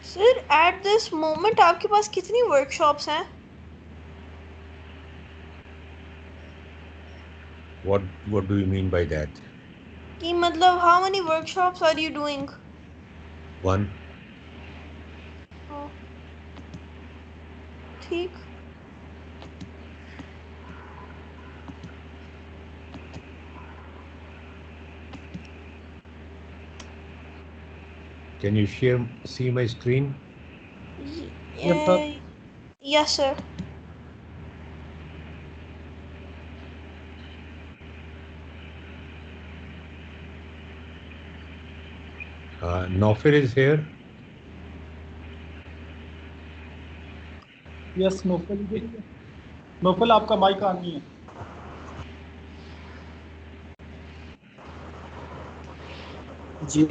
Sir at this moment आपके पास कितनी workshops हैं? What do you mean by that? कि मतलब how many workshops are you doing? One. ठीक। Can you see my screen? Yes sir. Yes sir. Nofir is here. Yes Nofal इधर ही है। नोफल आपका माइक ऑन नहीं है। जी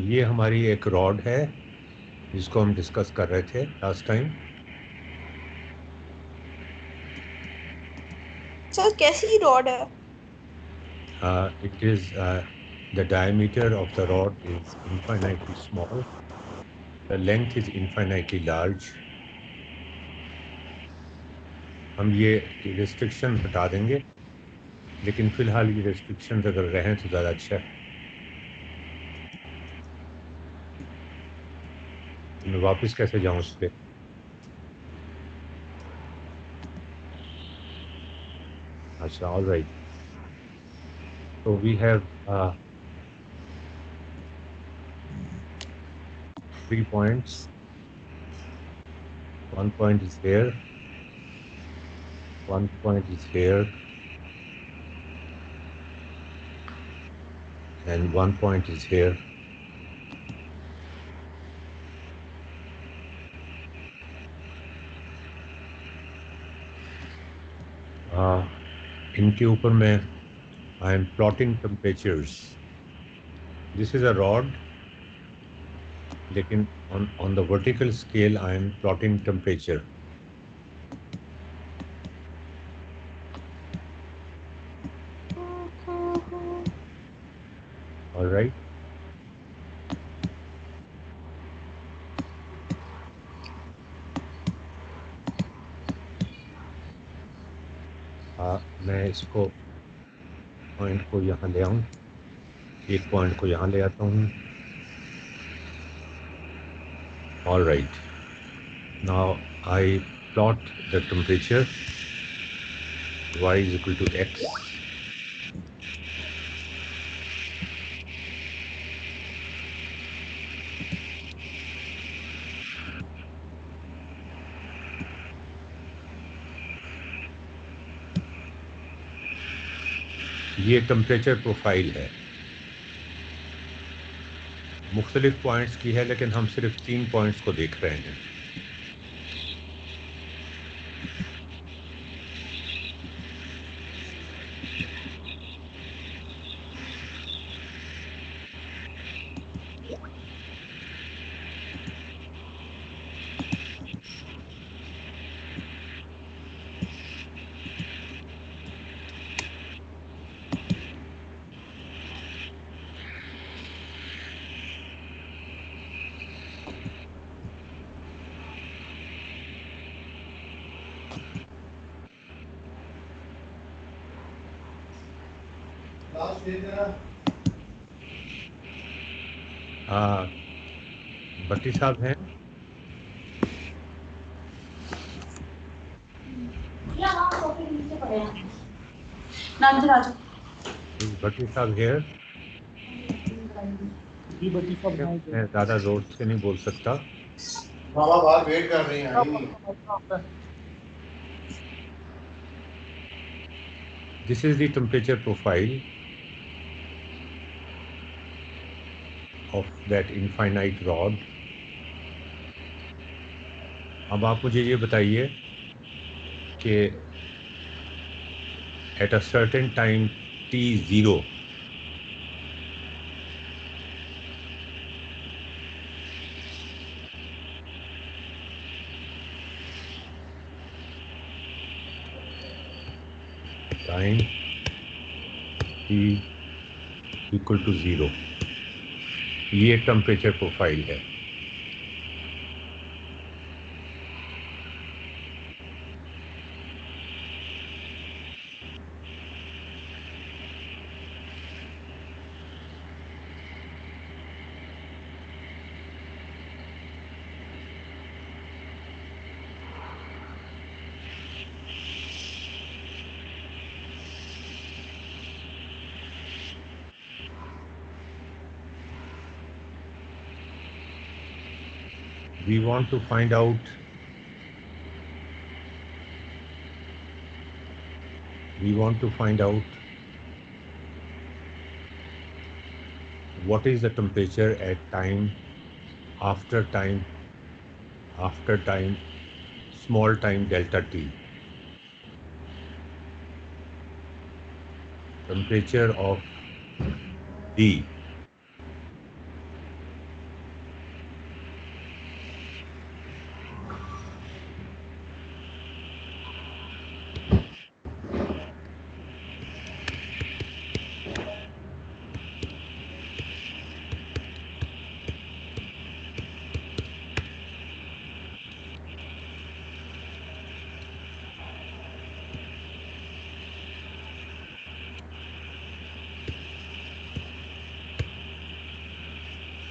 ये हमारी एक रॉड है जिसको हम डिस्कस कर रहे थे लास्ट टाइम। सर कैसी रॉड है? It is the diameter of the rod is infinitely small. The length is infinitely large. हम ये restriction हटा देंगे, लेकिन फिलहाल ये restrictions अगर रहें तो ज़्यादा अच्छा है। मैं वापस कैसे जाऊँ उस पर? अच्छा, all right. So we have 3 points. One point is here. One point is here. And one point is here. इनके ऊपर मैं I am plotting temperatures. This is a rod, लेकिन on the vertical scale I am plotting temperature. All right. मैं इसको point को यहाँ ले आऊँ, एक पॉइंट को यहाँ ले आता हूँ। All right. Now I plot the temperature. Y is equal to X. ये टेम्परेचर प्रोफाइल है, मुख्तलिफ पॉइंट्स की है, लेकिन हम सिर्फ 3 पॉइंट्स को देख रहे हैं। भट्टी साहब हैं? भट्टी साहब here? जी बटी साहब हाँ मैं ज़्यादा जोर से नहीं बोल सकता। मामा बाहर वेट कर रही हैं, आई नहीं। This is the temperature profile of that infinite rod. अब आप मुझे ये बताइए कि at a certain time t0 time T equal to 0, ये टेम्परेचर प्रोफाइल है। We want to find out what is the temperature at time after time small time delta T. Temperature of D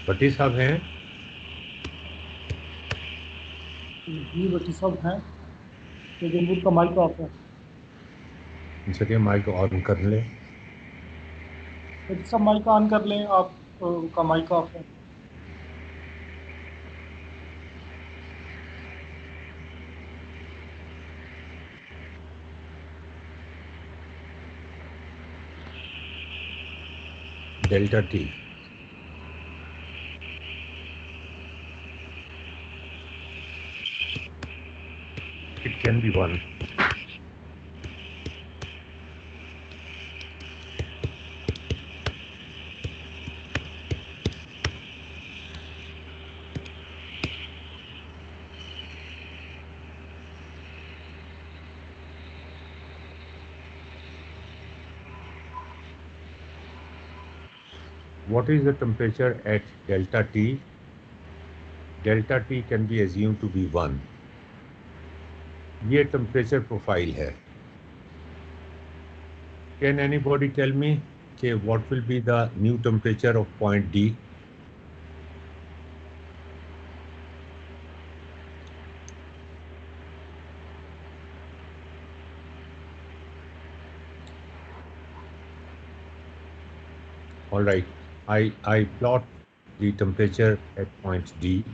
भट्टी साहब हैं? जी बच्चे सब हैं, लेकिन उनका mic off है। चलिए माइक ऑन कर ले। बच्चे सब माइक ऑन कर लें, आप का माइक ऑफ है। Delta T. It can be 1. What is the temperature at delta T? Delta T can be assumed to be 1. ये temperature profile है। Can anybody tell me what will be the new temperature of point D? All right, I plot the temperature at point D.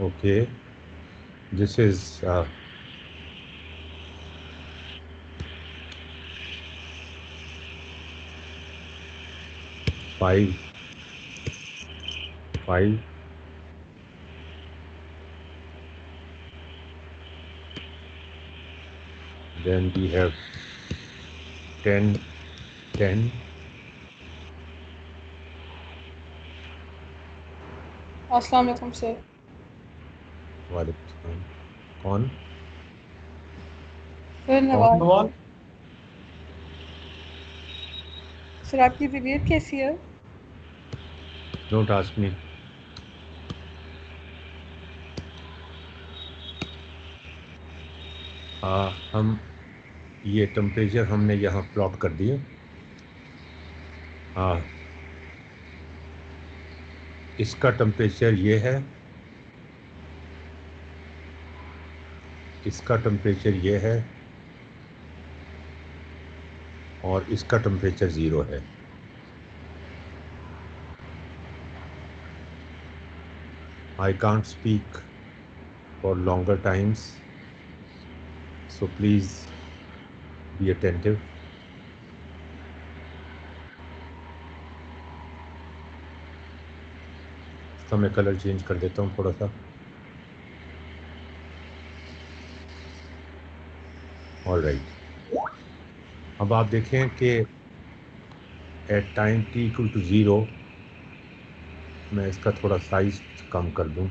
Okay, this is 5. Then we have 10. अस्सलाम वालेकुम sir. वालेकुम सलाम। कौन? Sir Nawaz. Nawaz, sir आपकी तबीयत कैसी है? Don't ask me. हम ये टेम्परेचर हमने यहाँ प्लॉट कर दिए। इसका टेम्परेचर ये है, इसका टेम्परेचर ये है और इसका टेम्परेचर 0 है। I can't speak for longer times, so please be attentive. तो मैं कलर चेंज कर देता हूँ थोड़ा सा। ऑल राइट, अब आप देखें कि at time t equal to 0 मैं इसका थोड़ा साइज कम कर दूं।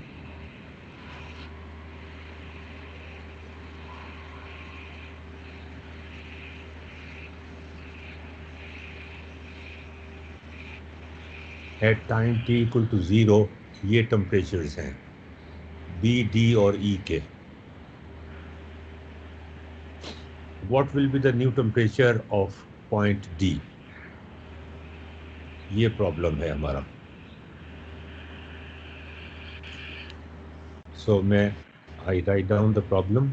At time t equal to 0 ये टेम्परेचर्स हैं B, D और E के। What will be the new temperature of point D? ये प्रॉब्लम है हमारा। So I write down the problem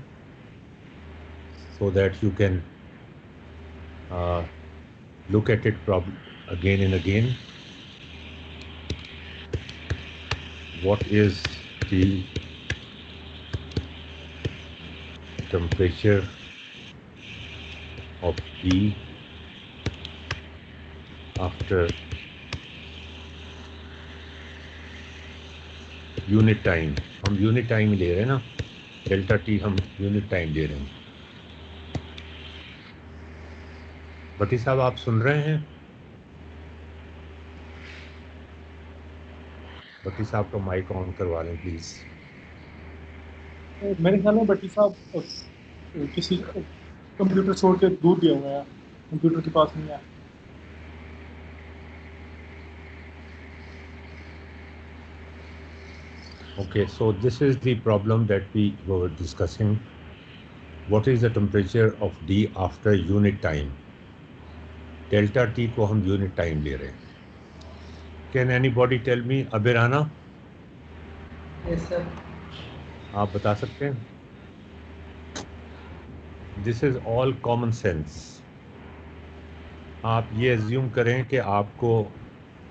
so that you can look at it again and again. What is the temperature of D after unit time? हम unit time ले रहे हैं ना, delta T हम unit time ले रहे हैं। भट्टी साहब आप सुन रहे हैं? भट्टी साहब को माइक ऑन करवा लें प्लीज। मेरे ख्याल में भट्टी साहब किसी कंप्यूटर छोड़ के दूर गए हुए हैं, कंप्यूटर के पास नहीं है। Okay, so this is the problem that we were discussing. What is the temperature of D after unit time? Delta T को हम unit time ले रहे हैं। Can anybody tell me? अबिराना? Yes sir. आप बता सकते हैं? This is all common sense. आप ये assume करें कि आपको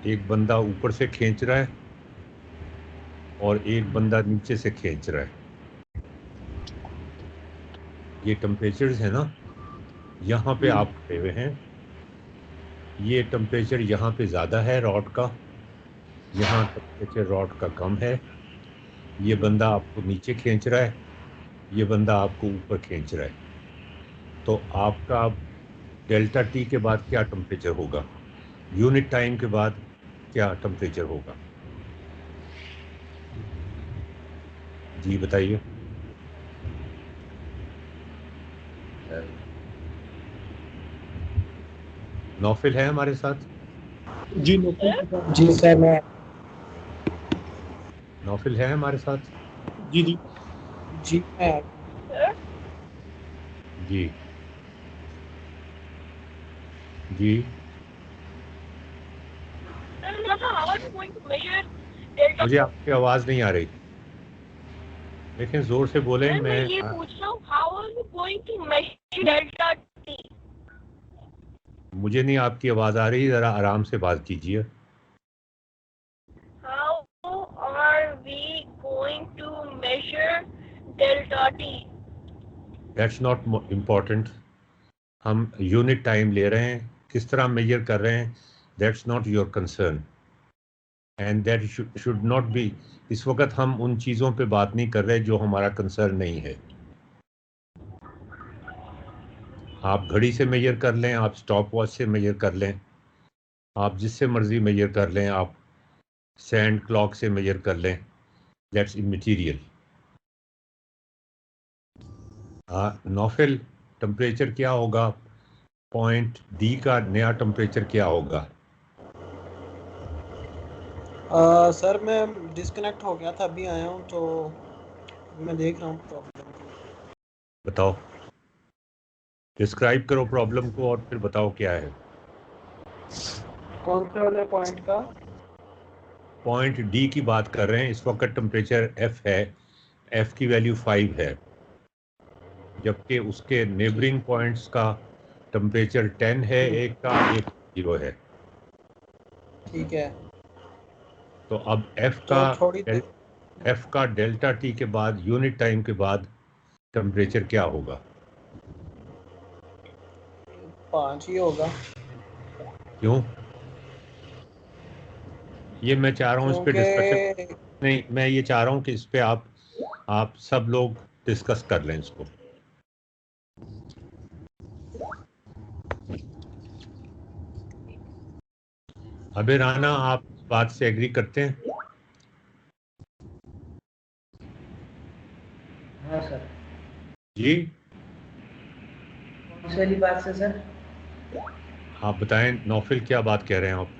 एक बंदा ऊपर से खींच रहा है और एक बंदा नीचे से खींच रहा है। ये टेम्परेचर्स है ना, यहाँ पे आप खड़े हुए हैं, ये टेम्परेचर यहाँ पे ज़्यादा है रॉड का, यहाँ टेम्परेचर रॉड का कम है। ये बंदा आपको नीचे खींच रहा है, ये बंदा आपको ऊपर खींच रहा है। तो आपका डेल्टा टी के बाद क्या टेम्परेचर होगा, यूनिट टाइम के बाद क्या टेम्परेचर होगा? जी बताइए। नौफिल है हमारे साथ? जी जी सर मैं। नौफिल है हमारे साथ? जी जी जी मैं। जी जी मुझे आपकी आवाज नहीं आ रही, लेकिन जोर से बोलें। मैं ये पूछ रहा हूँ, how are you going to measure delta T? मुझे नहीं आपकी आवाज आ रही, जरा आराम से बात कीजिए। How are we going to measure delta T? That's not important. हम यूनिट टाइम ले रहे हैं, किस तरह मेजर कर रहे हैं, that's not your concern. And that should not be. इस वक्त हम उन चीज़ों पे बात नहीं कर रहे जो हमारा कंसर्न नहीं है। आप घड़ी से मेजर कर लें, आप स्टॉप वॉच से मेजर कर लें, आप जिससे मर्जी मेजर कर लें, आप सैंड क्लॉक से मेजर कर लें, दैट्स इमैटेरियल। नौफिल, टेम्परेचर क्या होगा, पॉइंट डी का नया टेम्परेचर क्या होगा? सर मैं डिस्कनेक्ट हो गया था, अभी आया हूँ तो मैं देख रहा हूँ प्रॉब्लम। बताओ, डिस्क्राइब करो प्रॉब्लम को और फिर बताओ क्या है। कौन से वाले पॉइंट का? पॉइंट डी की बात कर रहे हैं। इस वक्त टेम्परेचर एफ है, एफ की वैल्यू 5 है, जबकि उसके नेबरिंग पॉइंट्स का टेम्परेचर 10 है, एक का, एक 0 है। ठीक है। तो अब एफ का डेल्टा टी के बाद यूनिट टाइम के बाद टेम्परेचर क्या होगा? 5 ही होगा। क्यों? ये मैं चाह रहा हूँ इस पे डिस्कशन नहीं, मैं ये चाह रहा हूँ कि इस पे आप सब लोग डिस्कस कर लें इसको। अबे राना, आप बात से एग्री करते हैं? जी कौन सी वाली बात से सर? आप बताएं नौफिल, क्या बात कह रहे हैं आप?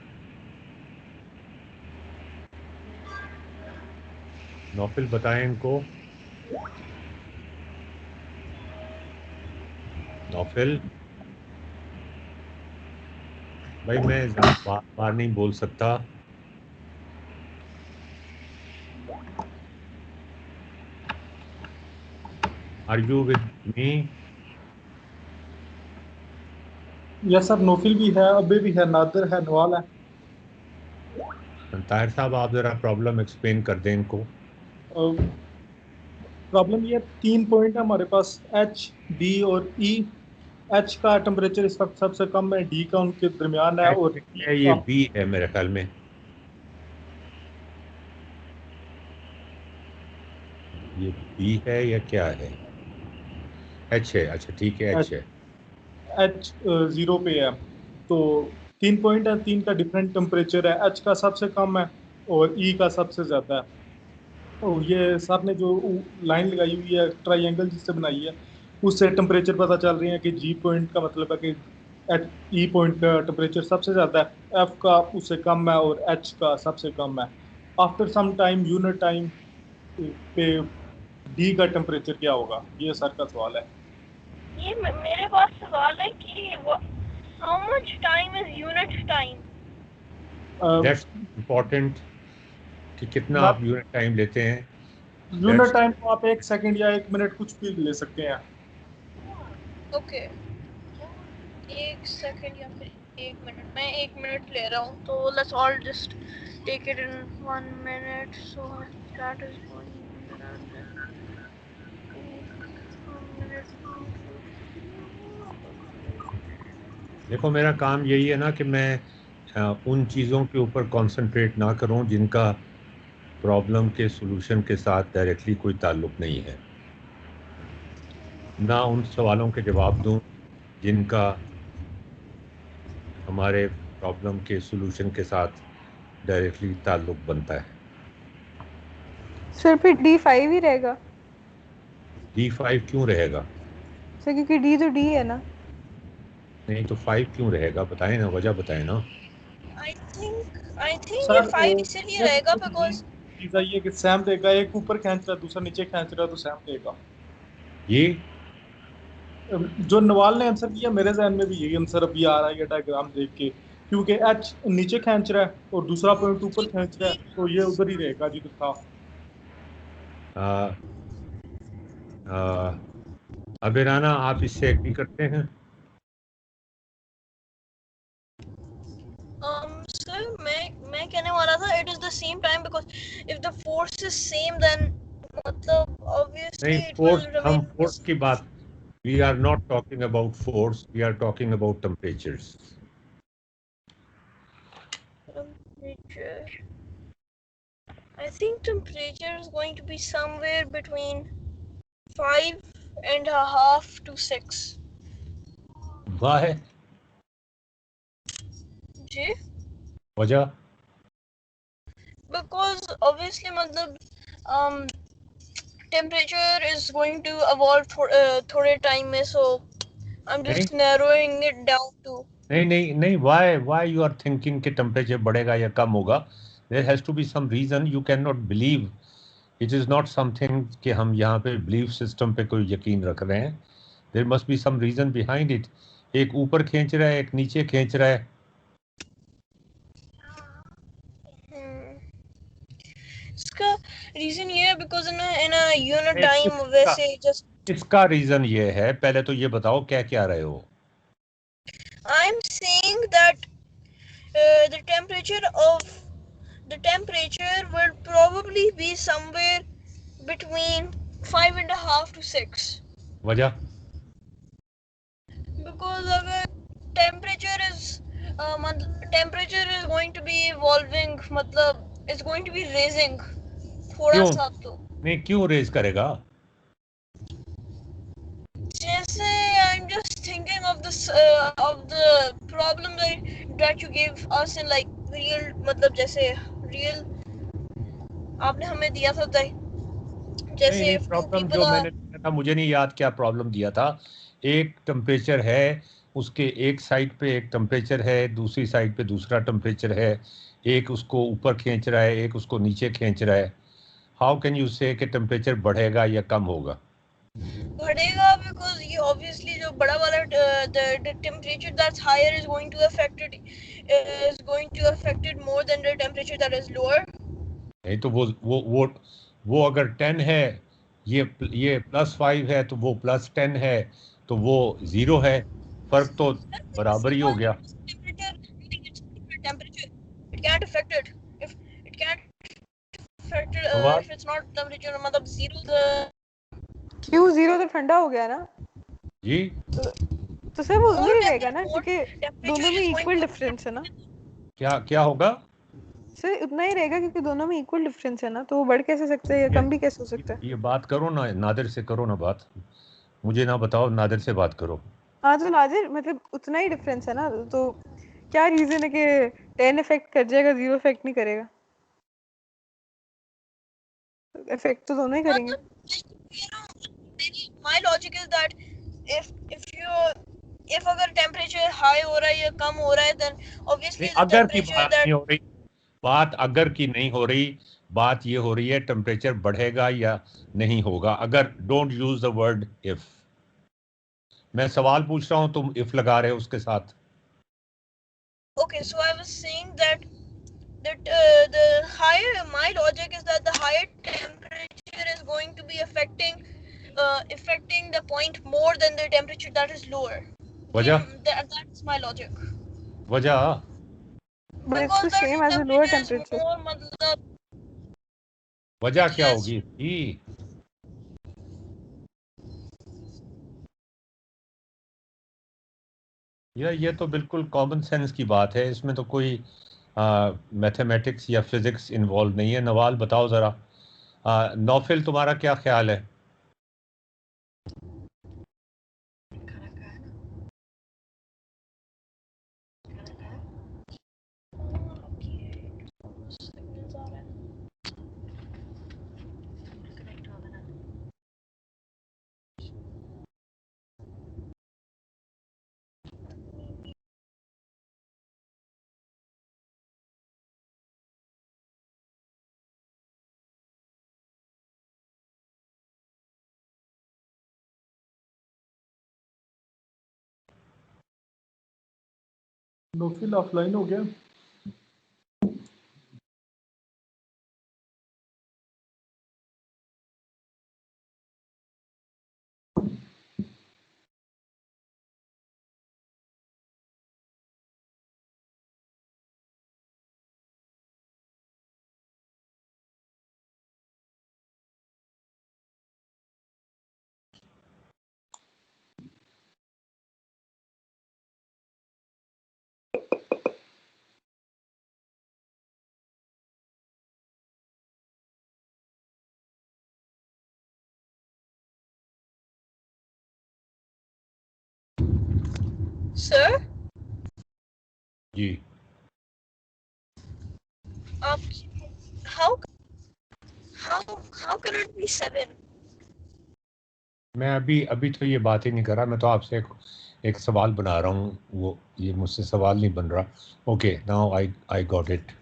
नौफिल बताएं इनको। नौफिल भाई, मैं बार बार नहीं बोल सकता। Are you with me? Yes sir, Nofil भी है, अबे भी है, नादिर है, नवाल है। ताहिर साहब, आप जरा प्रॉब्लम एक्सप्लेन कर दें इनको। प्रॉब्लम ये 3 पॉइंट है हमारे पास, एच, डी और ई। एच का टेम्परेचर इस वक्त सबसे कम है, डी का उनके दरमियान है, और ई है ये का बी है मेरे ख्याल में। ये बी है या क्या है? एच है, अच्छा ठीक है, एच है। एच 0 पे है। तो 3 पॉइंट है, 3 का डिफरेंट टेम्परेचर है, एच का सबसे कम है और ई का सबसे ज़्यादा है। और ये सर ने जो लाइन लगाई हुई है, ट्राइंगल जिससे बनाई है, उससे टेम्परेचर पता चल रही है कि जी पॉइंट का मतलब है कि एट ई पॉइंट का टेम्परेचर सबसे ज़्यादा है, एफ का उससे कम है और एच का सबसे कम है। After some time, unit time पे डी का टेम्परेचर क्या होगा, ये सर का सवाल है। ये मेरे पास सवाल है कि how much time is unit time? That's important कि कितना आप यूनिट टाइम लेते हैं। यूनिट टाइम को आप 1 सेकंड या 1 मिनट कुछ भी ले सकते हैं। ओके, 1 सेकंड या फिर 1 मिनट। मैं 1 मिनट ले रहा हूँ, तो let's all just take it in 1 minute. So that is 1 minute. देखो, मेरा काम यही है ना कि मैं उन चीज़ों के ऊपर कंसंट्रेट ना करूं जिनका प्रॉब्लम के सॉल्यूशन के साथ डायरेक्टली कोई ताल्लुक नहीं है, ना उन सवालों के जवाब दूं जिनका हमारे प्रॉब्लम के सॉल्यूशन के साथ डायरेक्टली ताल्लुक बनता है। सर फिर D5 ही रहेगा D5 क्यों रहेगा? सर, क्योंकि D तो D है ना। नहीं तो 5 क्यों रहेगा? बताएं ना, वजह बताएं ना। आई थिंक ये सर 5 इसलिए रहेगा बिकॉज चीज़ ये कि सैम देगा, एक ऊपर खींच रहा है दूसरा नीचे खींच रहा है, तो सैम देगा। ये जो नवाल ने आंसर किया, मेरे जहन में भी यही आंसर अभी आ रहा है ये डायग्राम देख के, क्योंकि एच नीचे खींच रहा है और दूसरा पॉइंट ऊपर खींच रहा है, तो ये उधर ही रहेगा जो था। अब राना, आप इससे एग्री करते हैं? सर मैं कहने वाला था it is the same time because if the force is same then मतलब ऑब्वियसली नहीं, इट विल फोर्स, हम रिमेन। फोर्स की बात, we are not talking about force, we are talking about temperatures. Temperature, I think temperature is going to be somewhere between 5.5 to 6. वाह, जी, वजह? because obviously मतलब temperature is going to evolve थोड़े time में, so I'm नहीं just narrowing it down to नहीं नहीं नहीं, why you are thinking कि टेम्परेचर बढ़ेगा या कम होगा? There has to be some reason. You cannot believe. It is not something कि हम यहाँ पे belief system पे कोई यकीन रख रहे हैं. There must be some reason behind it. एक ऊपर खींच रहा है, एक नीचे खींच रहा है। इसका रीजन ये है because in a unit time वैसे जस्ट इसका रीजन ये है, पहले तो ये बताओ क्या क्या रहे हो? I am saying that the temperature will probably be somewhere between 5.5 to 6 वजह? because अगर temperature is going to be evolving, मतलब it's going to be raising थोड़ा क्यों सा। तो नहीं, क्यों रेज करेगा? जैसे I'm just thinking of the problem that you gave us in like real, मतलब जैसे real आपने हमें दिया था नहीं जैसे नहीं, if two प्रॉब्लम people जो are मैंने था, मुझे नहीं याद क्या प्रॉब्लम दिया था। एक टेम्परेचर है, उसके एक साइड पे एक टेम्परेचर है, दूसरी साइड पे दूसरा टेम्परेचर है, एक उसको ऊपर खींच रहा है, एक उसको नीचे खींच रहा है। हाउ कैन यू से कि टेम्परेचर बढ़ेगा या कम होगा? बढ़ेगा because ये obviously जो बड़ा वाला the temperature that's higher is going to affect it more than the temperature that is lower. नहीं तो वो अगर 10 है, ये +5 है, तो वो +10 है, तो वो 0 है। फर्क तो बराबर ही हो गया। Temperature, it can't affect it. If it can't affect it, Nawab, if it's not temperature मतलब 0 the क्यों 0 तो ठंडा हो गया ना, जी तो सर वो उतना ही रहेगा ना, क्योंकि दोनों में is going equal to difference है ना क्या होगा? सर, उतना ही रहेगा क्योंकि दोनों में इक्वल डिफरेंस है ना, तो वो बढ़ कैसे सकता है या कम भी कैसे हो सकता है? ये बात करो ना, नादिर से करो ना बात, मुझे ना बताओ, नादिर से बात करो। हाँ तो नाजिर मतलब उतना ही डिफरेंस है ना, तो क्या रीजन है कि 10 इफेक्ट कर जाएगा 0 इफेक्ट नहीं करेगा? इफेक्ट तो दोनों ही करेंगे। My logic is that if अगर temperature high हो रहा है या कम हो रहा है then obviously the अगर की temperature बात that नहीं हो रही, बात अगर की नहीं हो रही, बात ये हो रही है टेम्परेचर बढ़ेगा या नहीं होगा। अगर don't use the word if. मैं सवाल पूछ रहा हूं, तुम इफ लगा रहे हो उसके साथ। okay, so I was saying that the higher, my logic is that the higher temperature is going to be affecting the point more than the temperature that is lower. वजह That's my logic. वजह but it's the Because same the as a lower temperature is temperature. more मतलब वजह क्या Yes. होगी इसकी? ये तो बिल्कुल कॉमन सेंस की बात है, इसमें तो कोई मैथमेटिक्स या फिजिक्स इन्वॉल्व नहीं है। नवाल बताओ ज़रा। नौफिल, तुम्हारा क्या ख्याल है? नोफिल ऑफलाइन हो गया। sir, ji how how can it be 7? मैं अभी अभी तो ये बात ही नहीं कर रहा, मैं तो आपसे एक सवाल बना रहा हूँ, वो ये मुझसे सवाल नहीं बन रहा। Okay, now I got it.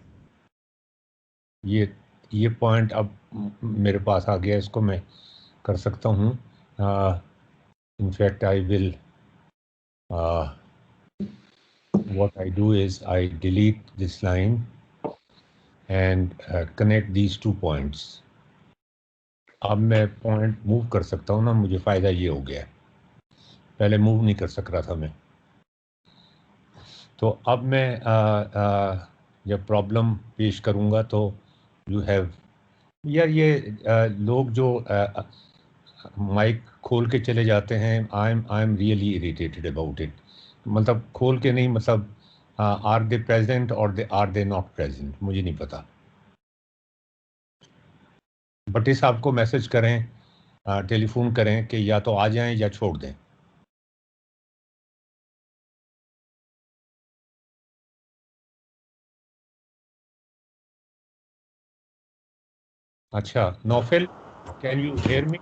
ये पॉइंट अब मेरे पास आ गया, इसको मैं कर सकता हूँ। In fact I will, what I do is I delete this line and connect these 2 points. अब मैं पॉइंट मूव कर सकता हूँ ना, मुझे फ़ायदा ये हो गया है, पहले मूव नहीं कर सक रहा था मैं। तो अब मैं जब प्रॉब्लम पेश करूँगा तो यू हैव, यार ये लोग जो माइक खोल के चले जाते हैं, I am really irritated about it. मतलब खोल के नहीं, मतलब आर दे प्रेजेंट और आर दे नॉट प्रेजेंट, मुझे नहीं पता। बट इस आपको मैसेज करें, टेलीफोन करें कि या तो आ जाएं या छोड़ दें। अच्छा Naufil, can you hear me?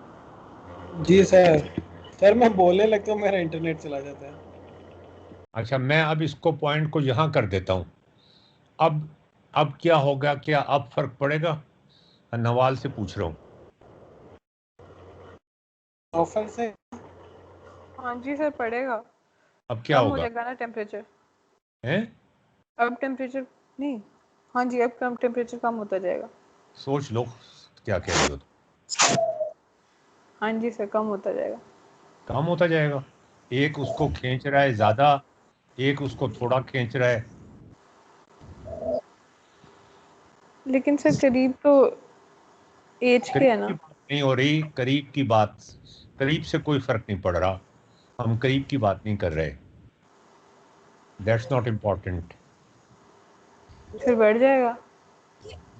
जी सर। सर मैं बोलने लगता हूँ मेरा इंटरनेट चला जाता है। अच्छा, मैं अब इसको पॉइंट को यहाँ कर देता हूँ। अब क्या होगा, क्या अब फर्क पड़ेगा? नवाल से पूछ रहा हूँ। ऑफर से हाँ जी सर, पड़ेगा। अब क्या कम हो होगा? जाएगा ना टेम्परेचर। हैं? अब टेम्परेचर नहीं, हाँ जी, अब कम टेम्परेचर कम होता जाएगा। सोच लो क्या कह रही हो तुम। हाँ जी सर, कम होता जाएगा। काम होता जाएगा। एक उसको खींच रहा है ज्यादा, एक उसको थोड़ा खींच रहा है। लेकिन सर करीब तो एज के है करीब की ना। बात नहीं हो रही, करीब की बात, करीब से कोई फर्क नहीं पड़ रहा। हम करीब की बात नहीं कर रहे। That's not important. फिर बढ़ जाएगा।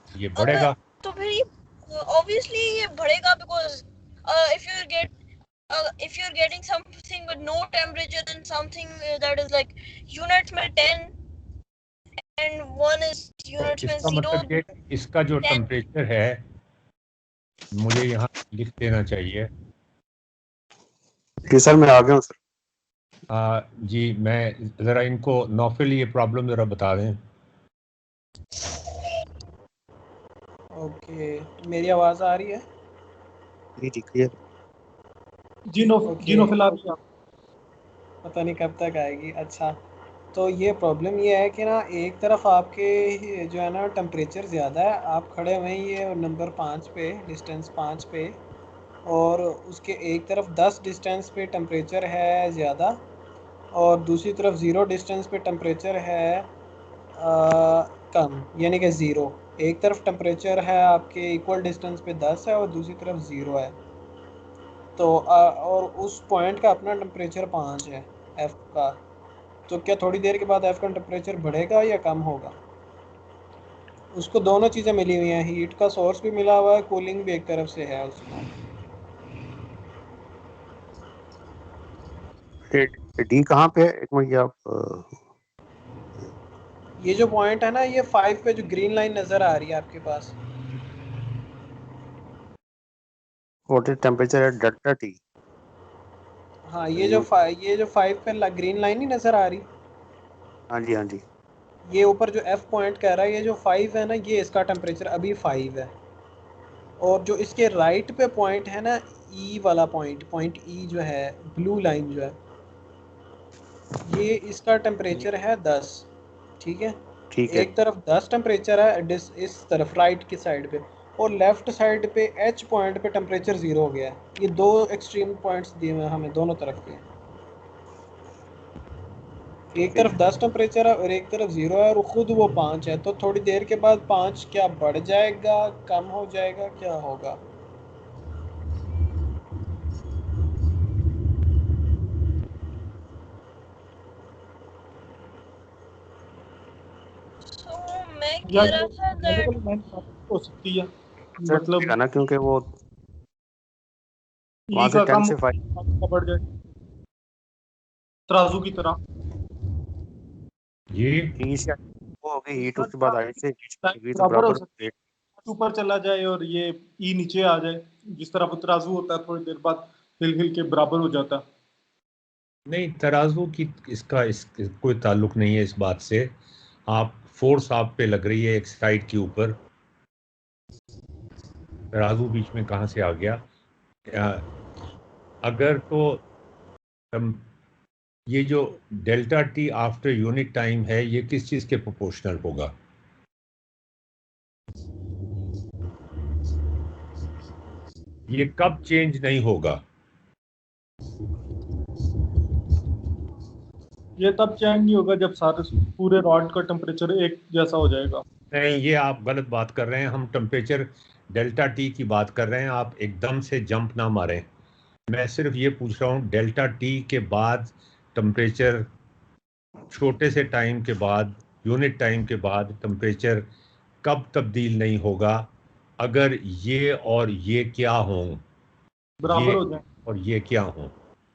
ये अगर बढ़ेगा। तो फिर ऑब्वियसली ये बढ़ेगा because if you get if you're getting something with no temperature and something that is like units में 10 and one is units में इसका 0, मतलब ये, इसका जो 10 टेम्परेचर है, मुझे यहाँ लिख देना चाहिए। जी सर, मैं आ गया हूँ सर। जी, मैं ज़रा इनको नौफिल ये प्रॉब्लम ज़रा बता दें। ओके, मेरी आवाज़ आ रही है? जी जी क्लियर। जीनो फिलहाल पता नहीं कब तक आएगी। अच्छा, तो ये प्रॉब्लम ये है कि ना एक तरफ आपके जो है ना टेम्परेचर ज़्यादा है, आप खड़े हुए हैं ये नंबर 5 पे, डिस्टेंस 5 पे, और उसके एक तरफ 10 डिस्टेंस पे टेम्परेचर है ज़्यादा, और दूसरी तरफ 0 डिस्टेंस पे टेम्परेचर है कम, यानी कि ज़ीरो। एक तरफ टेम्परेचर है आपके इक्वल डिस्टेंस पे 10 है और दूसरी तरफ 0 है। तो और उस पॉइंट का अपना टेम्परेचर 5 है एफ़ का। तो क्या थोड़ी देर के बाद एफ़ का टेम्परेचर बढ़ेगा या कम होगा? उसको दोनों चीज़ें मिली हुई हैं, हीट का सोर्स भी मिला हुआ है, कूलिंग भी एक तरफ से है उसको। डी कहाँ पे है? एक मिनट, ये आप ये जो पॉइंट है ना, ये 5 पे जो ग्रीन लाइन नज़र आ रही है आपके पास, what is temperature at delta T? हाँ, ये जो 5 पे ग्रीन लाइन नहीं नज़र आ रही, हाँ जी हाँ जी। ये ऊपर जो एफ़ पॉइंट कह रहा है, ये जो 5 है ना, ये इसका टेम्परेचर अभी 5 है। और जो इसके राइट पे पॉइंट है ना, ई वाला पॉइंट ई जो है, ब्लू लाइन जो है, ये इसका टेम्परेचर है 10। ठीक है, ठीक है। एक तरफ 10 टेम्परेचर है इस तरफ राइट की साइड पे, और लेफ्ट साइड पे एच पॉइंट पे टेम्परेचर 0 हो गया है। ये दो एक्सट्रीम पॉइंट्स दिए हुए हैं हमें दोनों तरफ के। एक तरफ 10 टेम्परेचर है और एक तरफ 0 है, और खुद वो 5 है। तो थोड़ी देर के बाद 5 क्या बढ़ जाएगा, कम हो जाएगा, क्या होगा? so मैं या कह रहा था that हो सकती है, सर मतलब ना, क्योंकि वो ई वहां से का 10 कम से 5 बढ़ जाए तराजू की तरह। जी, ई से वो होगी हीट, सर उसके बाद आई से हीट होगी तो बराबर हो बराबर सकता है, ऊपर चला जाए और ये ई नीचे आ जाए। जिस तरह वो तराजू होता है, थोड़ी देर बाद हिल हिल के बराबर हो जाता है। नहीं, तराजू की इस कोई ताल्लुक नहीं है इस बात से। आप फोर्स आप पे लग रही है एक साइड के ऊपर, तराजू बीच में कहाँ से आ गया? अगर तो ये जो delta T after unit time है, ये किस चीज़ के प्रोपोर्शनल होगा? ये कब चेंज नहीं होगा? ये तब चेंज नहीं होगा जब सारे पूरे रॉड का टेम्परेचर एक जैसा हो जाएगा। नहीं, ये आप गलत बात कर रहे हैं। हम टेम्परेचर डेल्टा टी की बात कर रहे हैं, आप एकदम से जंप ना मारें। मैं सिर्फ ये पूछ रहा हूँ, डेल्टा टी के बाद टेम्परेचर, छोटे से टाइम के बाद, यूनिट टाइम के बाद टेम्परेचर कब तब्दील नहीं होगा? अगर ये और ये क्या हों, बराबर ये हो जाए, और ये क्या हों?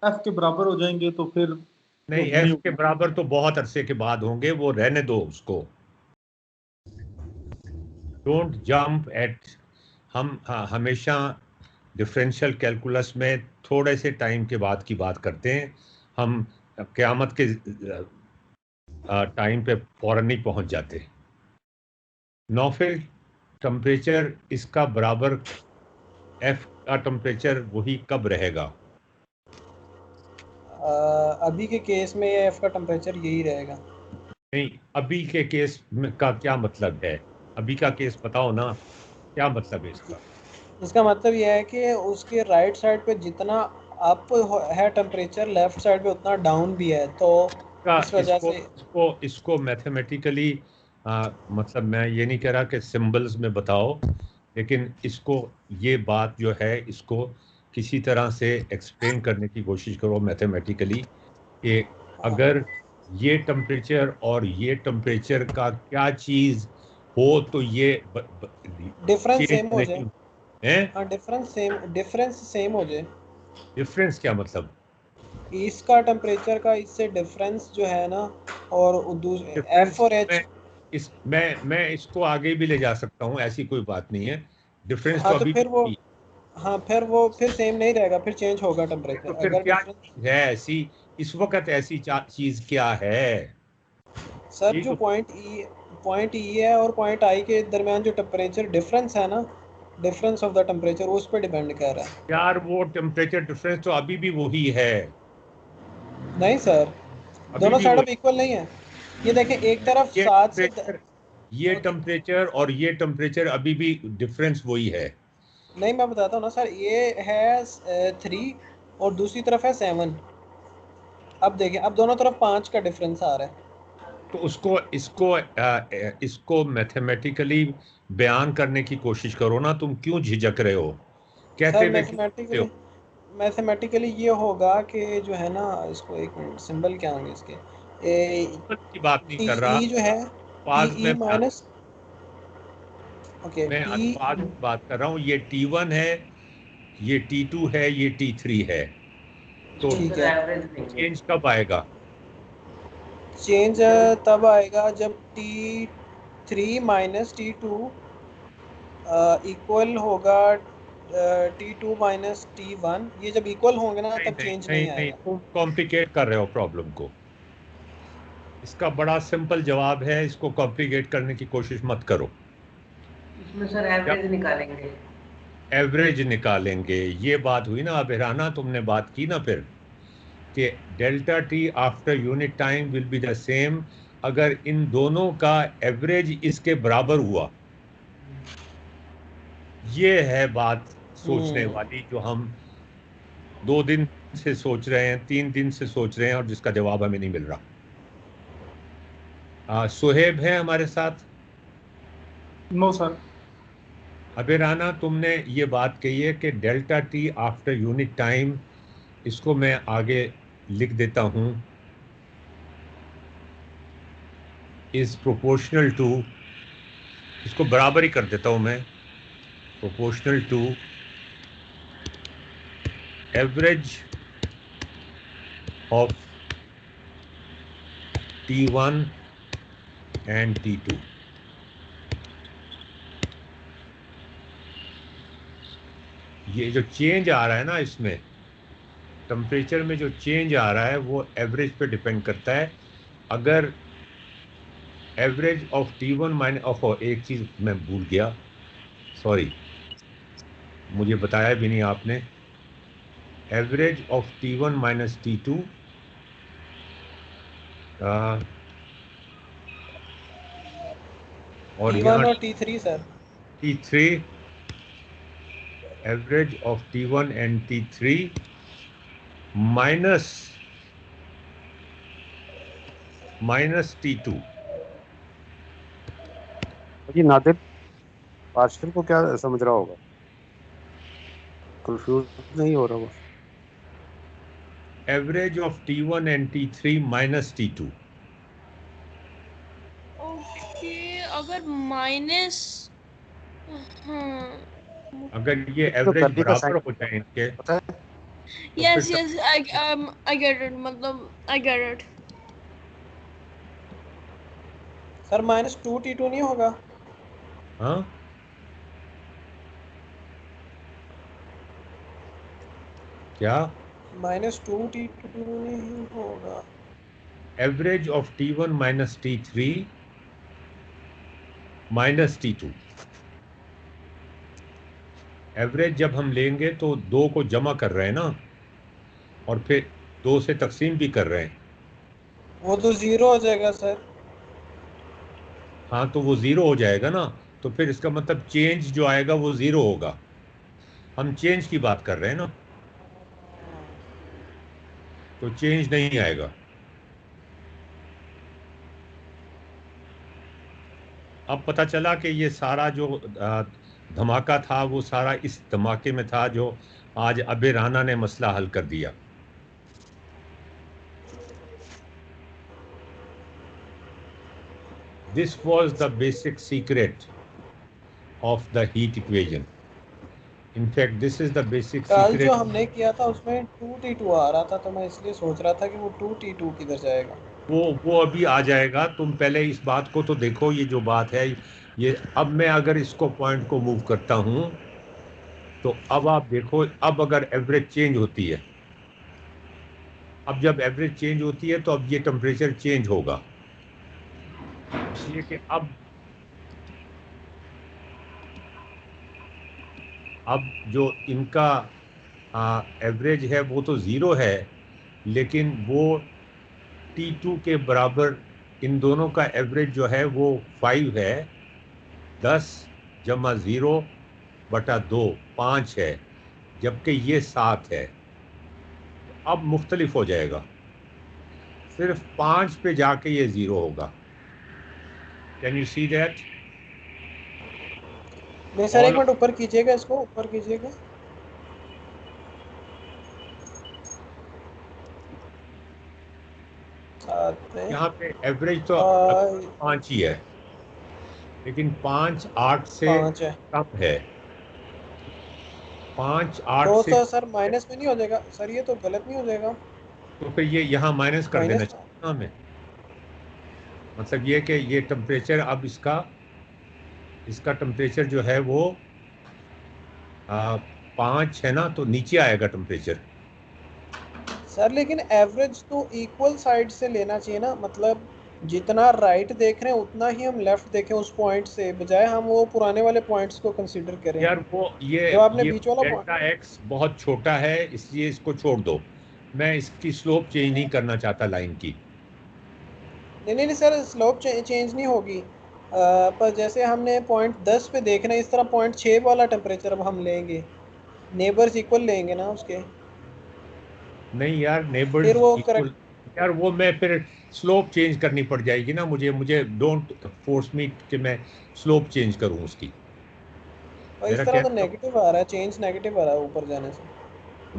एफ के बराबर हो जाएंगे तो फिर नहीं, तो नहीं एफ के बराबर तो बहुत अरसे के बाद होंगे, वो रहने दो उसको। डोंट जंप एट, हम हमेशा डिफरेंशियल कैलकुलस में थोड़े से टाइम के बाद की बात करते हैं, हम क़यामत के टाइम पे फौरन नहीं पहुंच जाते। नौफिल, टेम्परेचर इसका बराबर एफ का टेम्परेचर वही कब रहेगा? अभी के केस में ये एफ का टेम्परेचर यही रहेगा। नहीं, अभी के केस का क्या मतलब है? अभी का केस बताओ ना, क्या मतलब है इसका? इसका मतलब यह है कि उसके राइट साइड पे जितना अप है टेम्परेचर, लेफ्ट साइड पे उतना डाउन भी है, तो इस वजह इसको से इसको इसको मैथमेटिकली, मतलब मैं ये नहीं कह रहा कि सिंबल्स में बताओ, लेकिन इसको, ये बात जो है इसको किसी तरह से एक्सप्लेन करने की कोशिश करो मैथमेटिकली कि अगर ये टेम्परेचर और ये टेम्परेचर का क्या चीज़ हो तो ये डिफरेंस चेंज सेम हो जाए। नहीं है। हाँ, डिफरेंस सेम हो जाए। डिफरेंस क्या मतलब? इसका टेम्परेचर का इससे डिफरेंस जो है ना, और एफ और एच। मैं इसको आगे भी ले जा सकता हूँ, ऐसी कोई बात नहीं है। डिफरेंस तो हाँ तो अभी फिर वो, भी, हाँ फिर सेम नहीं रहेगा, फिर चेंज होगा टेम्परेचर तो फिर अगर क्या डिफरेंस। चीज है ऐसी इस वक्त, ऐसी चीज क्या है? सर ये जो तो पॉइंट ई है और पॉइंट आई के दरमियान जो टेम्परेचर डिफरेंस है ना, डिफरेंस ऑफ द टेम्परेचर उस पर डिपेंड कर रहा है। यार, वो टेम्परेचर डिफरेंस तो अभी भी वही है। नहीं सर, अभी दोनों भी साइड वही ऑफ इक्वल नहीं है। ये देखें, एक तरफ ये 7 से टेम्परेचर ये ओके, टेम्परेचर और ये टेम्परेचर अभी भी डिफरेंस वही है। नहीं मैं बताता हूँ ना सर, ये है 3 और दूसरी तरफ है 7। अब देखें, अब दोनों तरफ 5 का डिफरेंस आ रहा है। तो उसको इसको मैथमेटिकली बयान करने की कोशिश करो ना, तुम क्यों झिझक रहे हो? कहते सर हुए क्यों झिझक रहे हो? मैथमेटिकली ये होगा कि जो है ना, इसको एक मिनट, सिंबल क्या होंगे इसके, ए की बात नहीं टी कर रहा, ई जो है, टी अल्फाज ई में बयान, माइनस, ओके मैं टी, अल्फाज में बात कर रहा हूँ। ये T1 है, ये T2 है, ये T3 है। तो ठीक है। चेंज कब आएगा? चेंज तब आएगा जब T3 माइनस T2 इक्वल होगा T2 माइनस T1। ये जब इक्वल होंगे ना नहीं तब नहीं चेंज नहीं नहीं नहीं, आएगा। तुम कॉम्प्लिकेट कर रहे हो प्रॉब्लम को। इसका बड़ा सिंपल जवाब है, इसको कॉम्प्लिकेट करने की कोशिश मत करो। इसमें सर एवरेज निकालेंगे। एवरेज निकालेंगे, ये बात हुई ना अबेराना, तुमने बात की ना फिर कि delta T after unit time will be the same अगर इन दोनों का एवरेज इसके बराबर हुआ। ये है बात सोचने वाली, जो हम 2 दिन से सोच रहे हैं, 3 दिन से सोच रहे हैं और जिसका जवाब हमें नहीं मिल रहा। सुहेब है हमारे साथ? No sir. अबे राना, तुमने ये बात कही है कि delta T after unit time, इसको मैं आगे लिख देता हूं, इज प्रोपोर्शनल टू, इसको बराबर ही कर देता हूं मैं, proportional to average of T1 and T2। ये जो चेंज आ रहा है ना, इसमें टेम्परेचर में जो चेंज आ रहा है वो एवरेज पे डिपेंड करता है। अगर average of T1 minus of, एक चीज़ मैं भूल गया, सॉरी, मुझे बताया भी नहीं आपने। Average of T1 minus T2 और T1 यहाँ और T3 sir. T3, average of T1 and T3 minus T2। जी नादिर पार्शियल को क्या समझ रहा होगा, कंफ्यूज नहीं हो रहा वो? Average of T1 and T3 minus T2। Okay, अगर माइनस, हाँ, अगर ये तो एवरेज कर्ली का साइन बराबर हो जाए इनके, पता है? तो यस फिर यस, आई गेट इट, मतलब I get it. Sir -2 T2 नहीं होगा? हाँ, क्या? -2T2 नहीं होगा। Average of T1 minus T3 minus T2। Average जब हम लेंगे तो 2 को जमा कर रहे हैं ना, और फिर 2 से तकसीम भी कर रहे हैं। वो तो 0 हो जाएगा सर। हाँ, तो वो 0 हो जाएगा ना, तो फिर इसका मतलब चेंज जो आएगा वो 0 होगा। हम चेंज की बात कर रहे हैं ना, तो चेंज नहीं आएगा। अब पता चला कि ये सारा जो धमाका था वो सारा इस धमाके में था जो आज अबे राना ने मसला हल कर दिया। This was the basic secret of the heat equation. In fact, this is the basic कल जो secret. हमने किया था उसमें 2T2 आ रहा था, तो मैं इसलिए सोच रहा था कि वो 2T2 किधर जाएगा। वो अभी आ जाएगा। तुम पहले इस बात को तो देखो, ये जो बात है ये, अब मैं अगर इसको पॉइंट को मूव करता हूं तो अब आप देखो, अब अगर एवरेज चेंज होती है, अब जब एवरेज चेंज होती है तो अब ये टेम्परेचर चेंज होगा, इसलिए कि अब जो इनका एवरेज है वो तो 0 है, लेकिन वो T2 के बराबर इन दोनों का एवरेज जो है वो 5 है। 10 जमा 0 बटा 2 5 है, जबकि ये 7 है। अब मुख्तलिफ हो जाएगा, सिर्फ 5 पे जाके ये 0 होगा। Can you see that? नहीं सर, एक मिनट ऊपर कीजिएगा, इसको ऊपर कीजिएगा। यहाँ पे एवरेज तो 5 ही है, लेकिन 5 8 से 5 है। कम है। 5 8 तो से सर माइनस में नहीं हो जाएगा सर? ये तो गलत नहीं हो जाएगा? तो फिर ये यहाँ माइनस कर देना माइनस चाहिए हमें। मतलब ये कि ये टेम्परेचर अब इसका टेम्परेचर जो है वो 5 है ना, तो नीचे आएगा टेम्परेचर। सर लेकिन एवरेज तो इक्वल साइड से लेना चाहिए ना, मतलब जितना राइट देख रहे हैं उतना ही हम लेफ्ट देखें उस पॉइंट से, बजाय हम वो पुराने वाले पॉइंट्स को कंसीडर करें। यार वो ये जो आपने ये बीच वाला डेल्टा एक्स बहुत छोटा है, इसलिए इसको छोड़ दो। मैं इसकी स्लोप चेंज नहीं करना चाहता लाइन की। नहीं सर, स्लोप चेंज नहीं होगी, पर जैसे हमने पॉइंट 10 पे देखना है, इस तरह पॉइंट 6 वाला टेम्परेचर अब हम लेंगे, नेबर्स इक्वल लेंगे ना उसके। नहीं यार, नेबर्स फिर वो इक्वल, यार वो मैं फिर स्लोप चेंज करनी पड़ जाएगी ना मुझे डोंट फोर्स मी कि मैं स्लोप चेंज करूं उसकी। और इस तरह तो नेगेटिव आ रहा है, चेंज नेगेटिव आ रहा है ऊपर जाने से।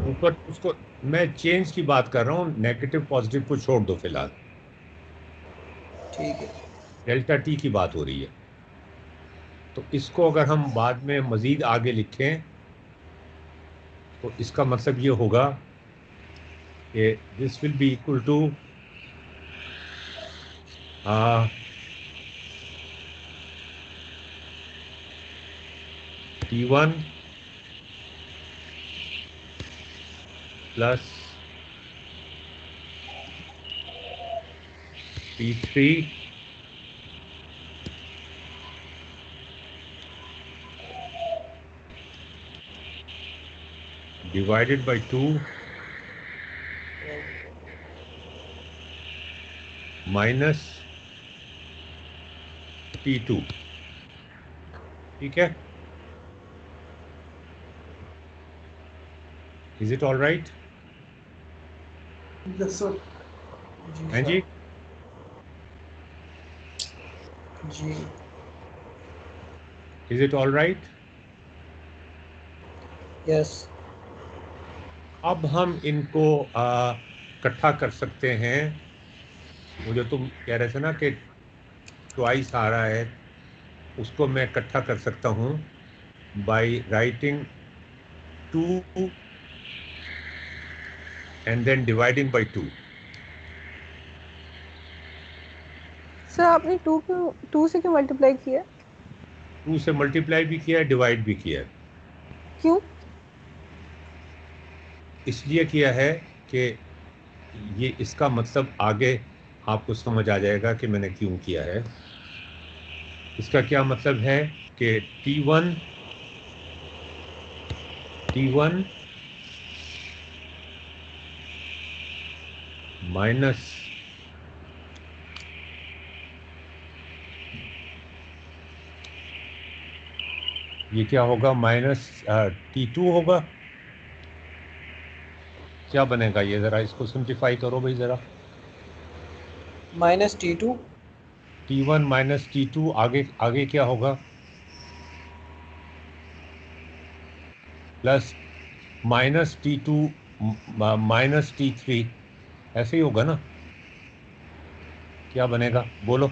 ऊपर उसको मैं चेंज की बात कर रहा हूँ, नेगेटिव पॉजिटिव को छोड़ दो फिलहाल। ठीक है, डेल्टा टी की बात हो रही है। तो इसको अगर हम बाद में मजीद आगे लिखें तो इसका मतलब ये होगा कि this will be equal to T1 plus T3 divided by 2 minus T2। ठीक है? Is it all right? Yes, sir. हैं जी? जी। Is it all right? Yes. अब हम इनको इकट्ठा कर सकते हैं। वो जो तुम कह रहे थे ना कि ट्वाइस आ रहा है, उसको मैं इकट्ठा कर सकता हूँ by writing 2 and then dividing by 2। Sir आपने 2 से क्यों मल्टीप्लाई किया? 2 से मल्टीप्लाई भी किया है, डिवाइड भी किया है। क्यों? इसलिए किया है कि ये इसका मतलब आगे आपको समझ आ जाएगा कि मैंने क्यों किया है। इसका क्या मतलब है कि T1 माइनस ये क्या होगा, माइनस T2 होगा। क्या बनेगा ये, जरा इसको सिंप्लीफाई करो भाई जरा। Minus T2 T1 minus T2, आगे आगे क्या होगा, plus minus T2 minus T3, ऐसे ही होगा ना। क्या बनेगा बोलो।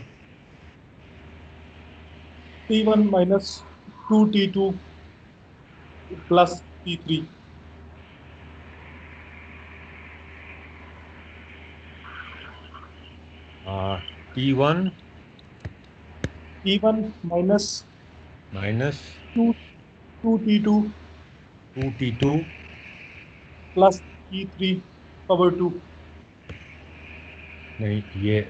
T1 minus 2T2 plus T3। T1 minus minus 2T2 2T2 plus T3 power 2। नहीं, ये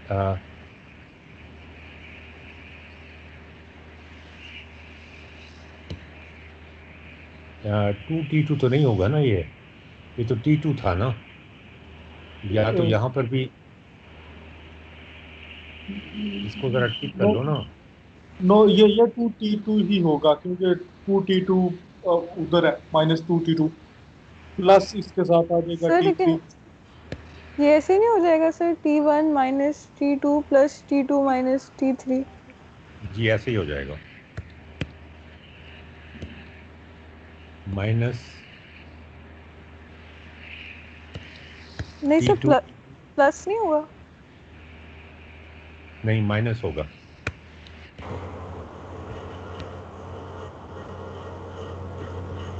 2T2 तो नहीं होगा ना, ये तो T2 था ना, या तो यहाँ पर भी इसको जरा ठीक कर नो लो ना। नो, ये 2T2 ही होगा क्योंकि 2T2 उधर है, माइनस 2T2 प्लस इसके साथ आ जाएगा सर T3। लेकिन ये ऐसे नहीं हो जाएगा sir, T1 minus T2 plus T2 minus T3। जी ऐसे ही हो जाएगा, माइनस नहीं सर, T2 प्लस नहीं होगा। नहीं, माइनस होगा।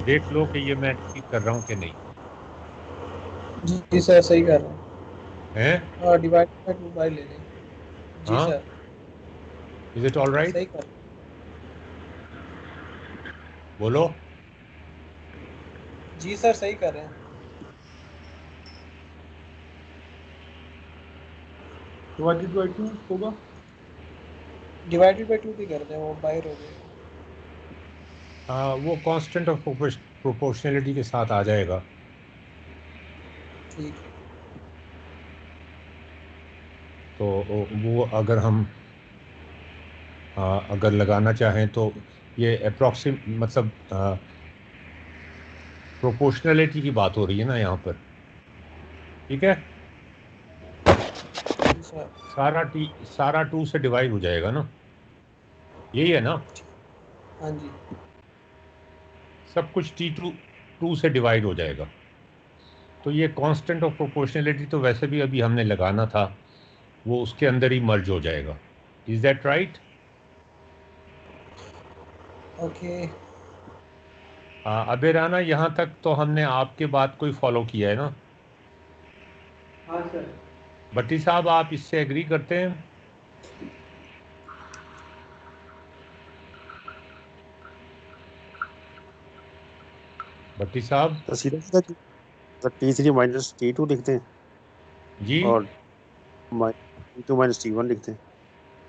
देख लो कि ये मैं ठीक कर रहा हूँ कि नहीं जी सर सही कर रहे हैं। है। हाँ, डिवाइड बाय 2 बाय ले लें। जी हाँ, sir is it all right, सही कर रहे बोलो। हैं। जी सर सही कर रहे हैं। डिवाइडेड बाय 2 होगा। डिवाइडेड बाय 2 भी कर दें, वो बाहर हो जाएगा। वो कांस्टेंट ऑफ प्रोपोर्शनैलिटी के साथ आ जाएगा। ठीक है। तो वो अगर हम अगर लगाना चाहें तो ये अप्रॉक्सिम मतलब प्रोपोर्शनैलिटी की बात हो रही है ना यहाँ पर, ठीक है। जी सर। सारा 2 से डिवाइड हो जाएगा ना, यही है ना। हाँ जी। सब कुछ T2 से डिवाइड हो जाएगा। तो ये कांस्टेंट ऑफ प्रोपोर्शनैलिटी तो वैसे भी अभी हमने लगाना था, वो उसके अंदर ही मर्ज हो जाएगा। Is that right. ओके। अबेराना, यहाँ तक तो हमने आपके बात को ही फॉलो किया है ना। हाँ सर। भट्टी साहब, आप इससे एग्री करते हैं। भट्टी साहब तो सीधा सीधा T3 माइनस T2 लिखते हैं जी। और T2 माइनस T1 लिखते हैं।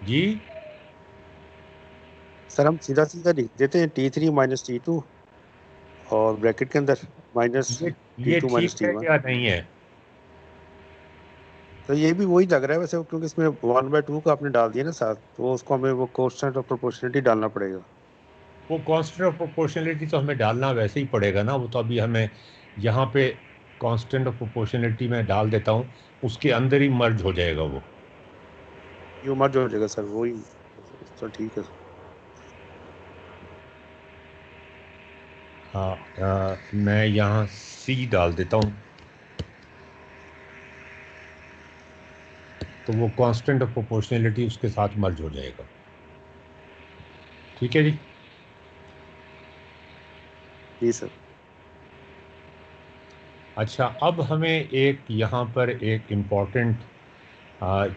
जी सर हम सीधा सीधा लिख देते हैं T3 माइनस T2 और ब्रैकेट के अंदर माइनस ये T2 माइनस ठीक है T1। या नहीं है। तो ये भी वही लग रहा है वैसे, क्योंकि इसमें 1/2 का आपने डाल दिया ना साथ, तो उसको हमें वो कांस्टेंट ऑफ प्रोपोर्शनलिटी डालना पड़ेगा। वो कांस्टेंट ऑफ प्रोपोर्शनलिटी तो हमें डालना वैसे ही पड़ेगा ना, वो तो अभी हमें यहाँ पे कांस्टेंट ऑफ प्रोपोर्शनलिटी में डाल देता हूँ, उसके अंदर ही मर्ज हो जाएगा वो। ये मर्ज हो जाएगा सर, वही तो ठीक है। हाँ, मैं यहाँ C डाल देता हूँ, तो वो कांस्टेंट ऑफ प्रोपोर्शनलिटी उसके साथ मर्ज हो जाएगा। ठीक है जी। जी सर। अच्छा, अब हमें एक यहाँ पर एक इम्पॉर्टेंट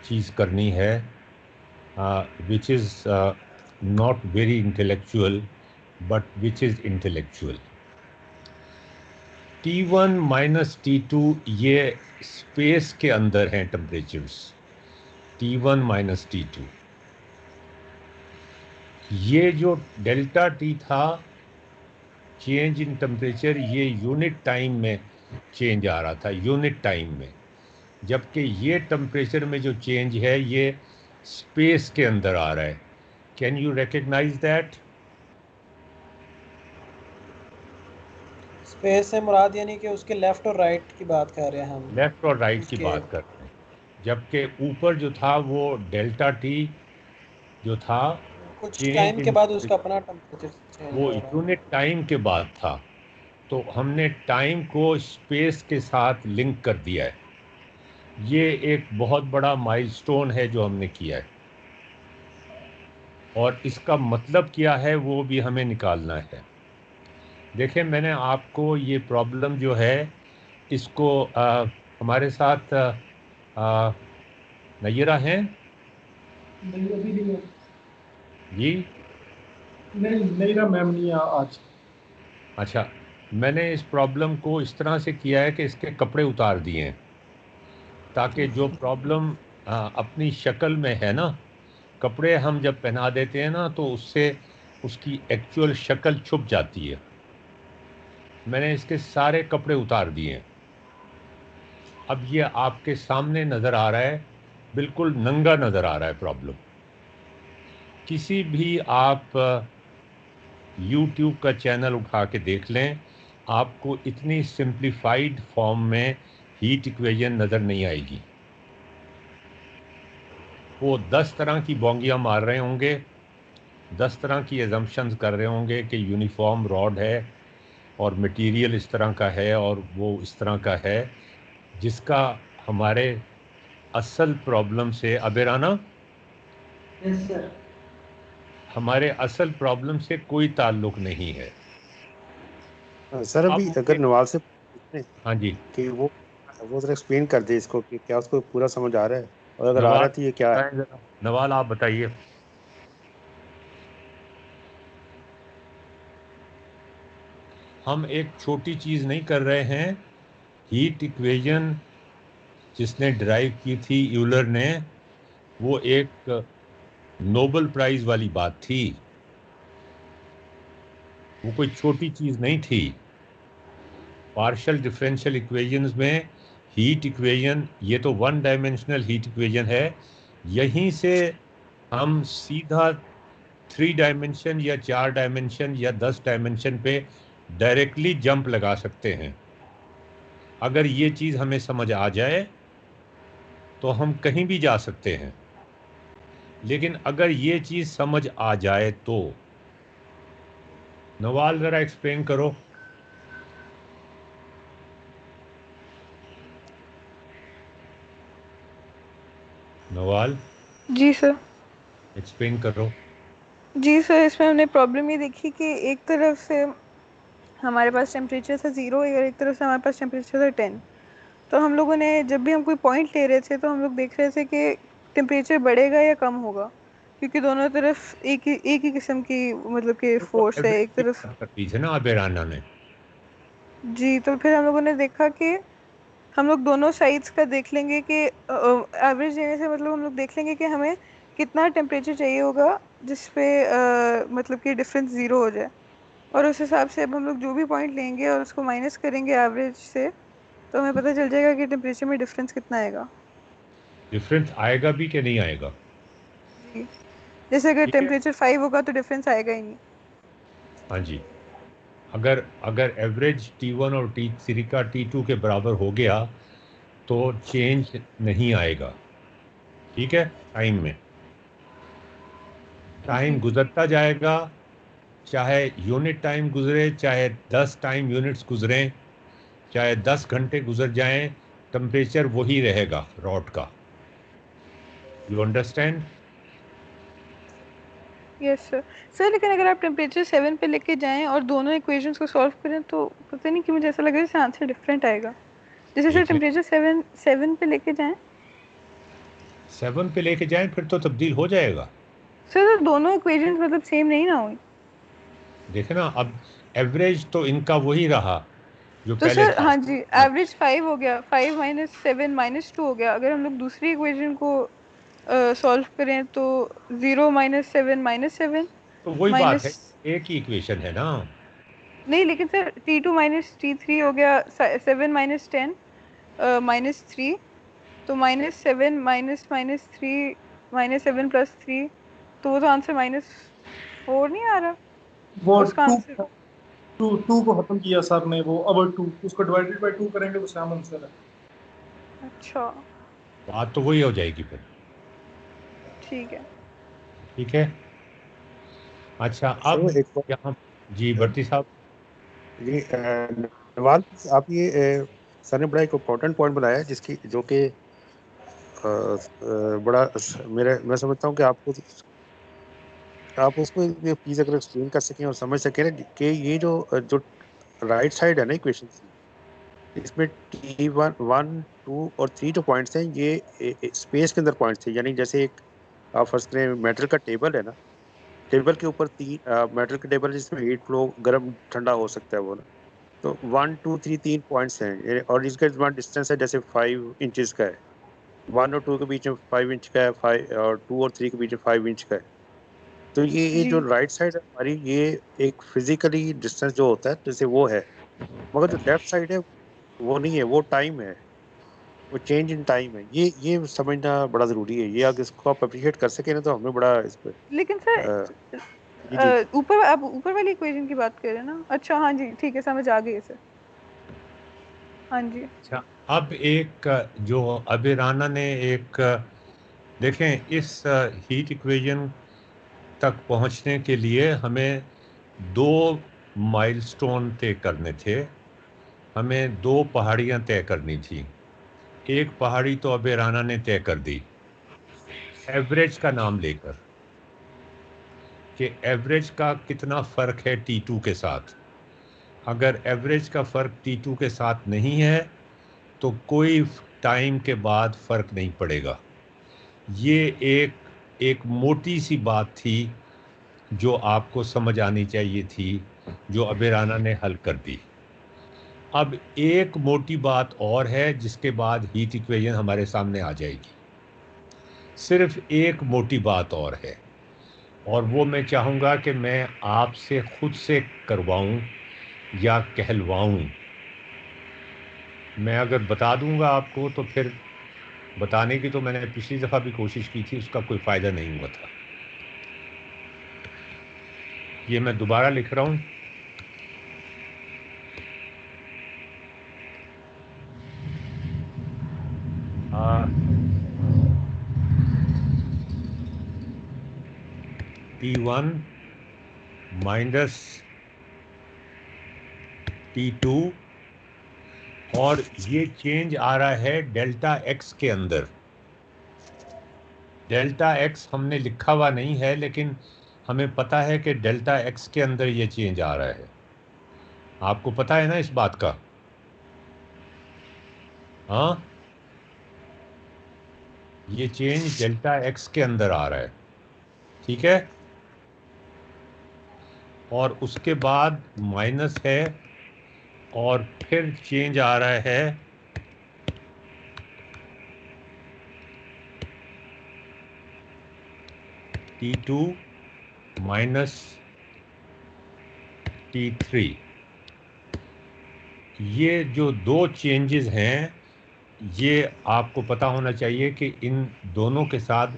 चीज़ करनी है, which is not very intellectual but which is intellectual. T1 minus T2 ये स्पेस के अंदर हैं टेम्परेचर्स, T1 माइनस T2। ये जो डेल्टा T था, चेंज इन टेम्परेचर, ये यूनिट टाइम में चेंज आ रहा था, यूनिट टाइम में, जबकि ये टेम्परेचर में जो चेंज है ये स्पेस के अंदर आ रहा है। Can you recognise that? Space से मुराद यानी कि उसके लेफ्ट और राइट की बात कर रहे हैं हम। लेफ्ट और राइट की उसके- बात कर रहे हैं, जबकि ऊपर जो था वो डेल्टा टी जो था कुछ change टाइम के in- बाद उसका अपना टेम्परेचर चेंज वो हो रहा है। यूनिट टाइम के बाद था। तो हमने टाइम को स्पेस के साथ लिंक कर दिया है। ये एक बहुत बड़ा माइलस्टोन है जो हमने किया है, और इसका मतलब क्या है वो भी हमें निकालना है। देखें, मैंने आपको ये प्रॉब्लम जो है इसको हमारे साथ नैयरा हैं नहीं अभी नहीं है। जी? नहीं मेरा मैम नहीं है आज। अच्छा, मैंने इस प्रॉब्लम को इस तरह से किया है कि इसके कपड़े उतार दिए हैं, ताकि जो प्रॉब्लम अपनी शक्ल में है ना, कपड़े हम जब पहना देते हैं ना तो उससे उसकी एक्चुअल शक्ल छुप जाती है। मैंने इसके सारे कपड़े उतार दिए हैं। अब ये आपके सामने नज़र आ रहा है, बिल्कुल नंगा नज़र आ रहा है प्रॉब्लम। किसी भी आप YouTube का चैनल उठा के देख लें, आपको इतनी सिंप्लीफाइड फॉर्म में हीट इक्वेशन नज़र नहीं आएगी। वो 10 तरह की बोंगियां मार रहे होंगे, 10 तरह की एजम्पशंस कर रहे होंगे कि यूनिफॉर्म रॉड है और मटेरियल इस तरह का है और वो इस तरह का है, जिसका हमारे असल प्रॉब्लम से, अबेराना, यस सर। हमारे असल प्रॉब्लम से कोई ताल्लुक नहीं है। सर अभी अब अगर नवाज से पूछें हाँ जी, कि वो जरा एक्सप्लेन कर दे इसको कि क्या उसको पूरा समझ आ रहा है, और अगर आ रहा नवाल है तो ये क्या है। बताएं जरा। नवाल आप बताइए। हम एक छोटी चीज़ नहीं कर रहे हैं। हीट इक्वेशन जिसने ड्राइव की थी यूलर ने, वो एक नोबेल प्राइज वाली बात थी, वो कोई छोटी चीज़ नहीं थी। पार्शियल डिफरेंशियल इक्वेशंस में हीट इक्वेशन, ये तो वन डायमेंशनल हीट इक्वेशन है, यहीं से हम सीधा 3 डायमेंशन या 4 डायमेंशन या 10 डायमेंशन पे डायरेक्टली जंप लगा सकते हैं। अगर ये चीज़ हमें समझ आ जाए तो हम कहीं भी जा सकते हैं। लेकिन अगर ये चीज़ समझ आ जाए तो नवाल ज़रा एक्सप्लेन करो। नवाल जी सर। एक्सप्लेन करो। जी सर, इसमें हमने प्रॉब्लम ये देखी कि एक तरफ से हमारे पास टेम्परेचर था 0 और एक तरफ से हमारे पास टेम्परेचर था 10। तो हम लोगों ने जब भी हम कोई पॉइंट ले रहे थे तो हम लोग देख रहे थे कि टेम्परेचर बढ़ेगा या कम होगा, क्योंकि दोनों तरफ एक ही किस्म की मतलब कि तो फोर्स है एवरेज एक की तरफ। बात कर दी थी ना अबेराना ने। जी, तो फिर हम लोगों ने देखा कि हम लोग दोनों साइड्स का देख लेंगे कि एवरेज लेने से मतलब हम लोग देख लेंगे कि हमें कितना टेम्परेचर चाहिए होगा जिस पे मतलब कि डिफरेंस 0 हो जाए, और उस हिसाब से अब हम लोग जो भी पॉइंट लेंगे और उसको माइनस करेंगे एवरेज से, तो हमें पता चल जाएगा कि टेम्परेचर में डिफरेंस कितना आएगा। डिफरेंस आएगा भी कि नहीं आएगा? जी, जैसे अगर ठीक है, टेम्परेचर 5 होगा तो डिफरेंस आएगा ही नहीं। हाँ जी। अगर अगर एवरेज T1 और T3 का T2 के बराबर हो गया तो चेंज नहीं आएगा। ठीक है, टाइम में टाइम जी गुजरता जाएगा, चाहे यूनिट टाइम गुजरे, चाहे 10 टाइम यूनिट्स गुजरें, चाहे 10 घंटे गुजर जाएं, टेम्परेचर वही रहेगा रॉड का। You understand? Yes sir. Sir लेकिन अगर आप टेम्परेचर 7 पे लेके जाएं और दोनों इक्वेशंस को सॉल्व करें तो पता नहीं कि मुझे ऐसा लग रहा है जैसे आंसर डिफरेंट आएगा। जैसे सर देख लें, टेम्परेचर 7 पे लेके जाएं। 7 पे लेके जाएं फिर तो तब्दील हो जाएगा। सर तो दोनों इक्वेशंस मतलब सेम नहीं ना हुई। देखे ना, अब एवरेज तो इनका वही रहा, जो तो पहले सर था। हाँ जी, एवरेज 5 हो गया, 5 माइनस 7 माइनस 2 हो गया। अगर हम लोग दूसरी इक्वेशन को सॉल्व करें तो 0 माइनस 7 माइनस 7 तो वही बात माइनस, है, एक ही इक्वेशन है ना। नहीं लेकिन सर T2 माइनस T3 हो गया, 7 माइनस 10 माइनस 3, तो minus 7 minus minus 3 minus 7 plus 3, तो वो तो आंसर -4 नहीं आ रहा वो उसका टू आंसर। टू टू को खत्म किया सर ने, वो अब टू उसको डिवाइडेड बाय टू करेंगे तो सेम आंसर है। अच्छा बात तो वही हो जाएगी फिर। ठीक है। ठीक है। अच्छा अब सर एक यहाँ, जी भट्टी साहब। ये नवाज, आप ये सर ने बड़ा एक इम्पोर्टेंट पॉइंट बनाया है जिसकी जो कि बड़ा मैं समझता हूँ कि आप उसको ये प्लीज अगर एक्सप्लेन कर सकें और समझ सकें ना कि ये जो राइट साइड है ना इक्वेशन की, इसमें T1 1 2 और 3 जो पॉइंट्स हैं ये स्पेस के अंदर पॉइंट्स थे। यानी जैसे एक आप फर्स्ट करें मेटल का टेबल है ना, टेबल के ऊपर तीन मेटल का टेबल जिसमें हीट फ्लो गर्म ठंडा हो सकता है वो ना, तो 1 2 3 तीन पॉइंट्स हैं और इसका डिस्टेंस है जैसे 5 इंचेस का है। 1 और 2 के बीच में 5 इंच का है, 5 और 2 और 3 के बीच में 5 इंच का है। तो ये जी जो राइट साइड है हमारी, ये एक फिजिकली डिस्टेंस जो होता है जैसे वो है, मगर जो लेफ्ट साइड है वो नहीं है, वो टाइम है, वो चेंज इन टाइम है। ये समझना बड़ा जरूरी है। ये अगर इसको आप अप्रिशिएट कर सके ना तो हमें बड़ा इस पे लेकिन सर जी जी ऊपर आप ऊपर वाली इक्वेशन की बात कर रहे हैं ना। अच्छा हाँ जी ठीक है, समझ आ गई है सर। हाँ जी अच्छा अब एक जो अभी राना ने एक देखें, इस हीट इक्वेशन तक पहुंचने के लिए हमें दो माइलस्टोन तय करने थे, हमें दो पहाड़ियां तय करनी थी। एक पहाड़ी तो अबे राना ने तय कर दी एवरेज का नाम लेकर, कि एवरेज का कितना फर्क है T2 के साथ। अगर एवरेज का फर्क T2 के साथ नहीं है तो कोई टाइम के बाद फर्क नहीं पड़ेगा। ये एक मोटी सी बात थी जो आपको समझ आनी चाहिए थी, जो अबे राना ने हल कर दी। अब एक मोटी बात और है जिसके बाद हीट इक्वेशन हमारे सामने आ जाएगी। सिर्फ एक मोटी बात और है, और वो मैं चाहूँगा कि मैं आपसे खुद से करवाऊं या कहलवाऊं। मैं अगर बता दूंगा आपको तो फिर बताने की तो मैंने पिछली दफ़ा भी कोशिश की थी, उसका कोई फ़ायदा नहीं हुआ था। ये मैं दोबारा लिख रहा हूँ। T1 माइनस T2, और ये चेंज आ रहा है डेल्टा एक्स के अंदर। डेल्टा एक्स हमने लिखा हुआ नहीं है, लेकिन हमें पता है कि डेल्टा एक्स के अंदर ये चेंज आ रहा है। आपको पता है ना इस बात का? हाँ, ये चेंज डेल्टा एक्स के अंदर आ रहा है। ठीक है, और उसके बाद माइनस है, और फिर चेंज आ रहा है T2 माइनस T3। ये जो दो चेंजेस हैं, ये आपको पता होना चाहिए कि इन दोनों के साथ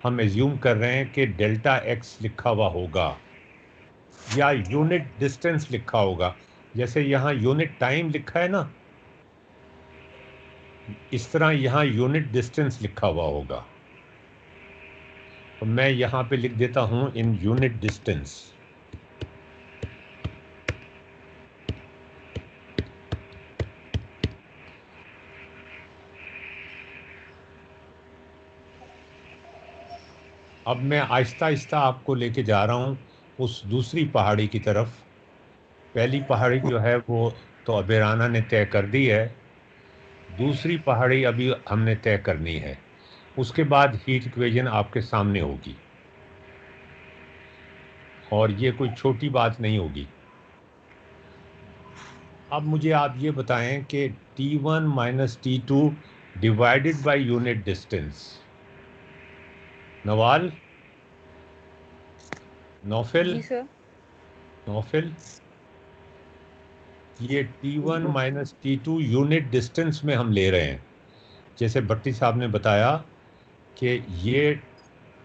हम एज्यूम कर रहे हैं कि डेल्टा एक्स लिखा हुआ होगा या यूनिट डिस्टेंस लिखा होगा। जैसे यहाँ यूनिट टाइम लिखा है ना, इस तरह यहाँ यूनिट डिस्टेंस लिखा हुआ होगा। तो मैं यहाँ पे लिख देता हूँ इन यूनिट डिस्टेंस। अब मैं आहिस्ता आहिस्ता आपको लेके जा रहा हूँ उस दूसरी पहाड़ी की तरफ। पहली पहाड़ी जो है वो तो अबे राना ने तय कर दी है, दूसरी पहाड़ी अभी हमने तय करनी है। उसके बाद हीट इक्वेशन आपके सामने होगी, और ये कोई छोटी बात नहीं होगी। अब मुझे आप ये बताएं कि T1 minus T2 divided by unit distance. Nawal, Naufil, ji sir. Naufil, ये T1 minus T2 unit distance में हम ले रहे हैं। जैसे भट्टी साहब ने बताया कि ये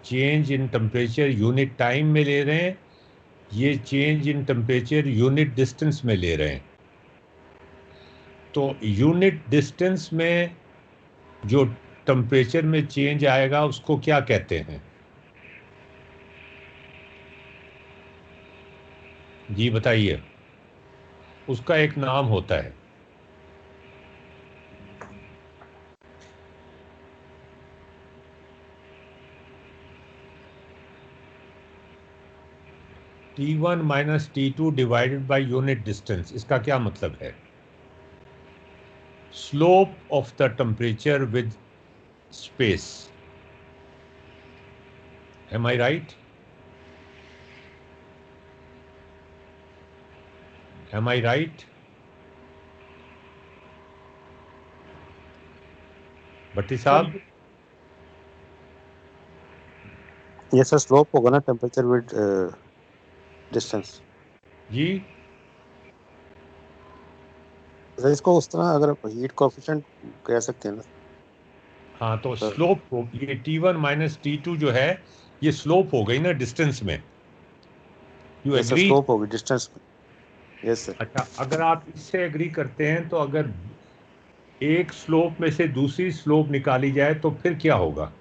change in temperature unit time में ले रहे हैं, ये change in temperature unit distance में ले रहे हैं। तो यूनिट डिस्टेंस में जो टेम्परेचर में चेंज आएगा उसको क्या कहते हैं? जी बताइए। उसका एक नाम होता है। T1 minus T2 divided by unit distance, इसका क्या मतलब है? Slope of the temperature with space. Am I right? Am I right? Bhatti साहब? ये सर स्लोप होगा ना टेम्परेचर विद डिस्टेंस। जी सर इसको उस तरह अगर हीट कोएफिशिएंट कह सकते हैं ना। हाँ, तो सर। स्लोप हो, ये T1 माइनस T2 जो है ये स्लोप हो गई ना डिस्टेंस में। You yes sir, agree? Slope होगी डिस्टेंस में। Yes sir. अच्छा, अगर आप इससे एग्री करते हैं तो अगर एक स्लोप में से दूसरी स्लोप निकाली जाए तो फिर क्या होगा?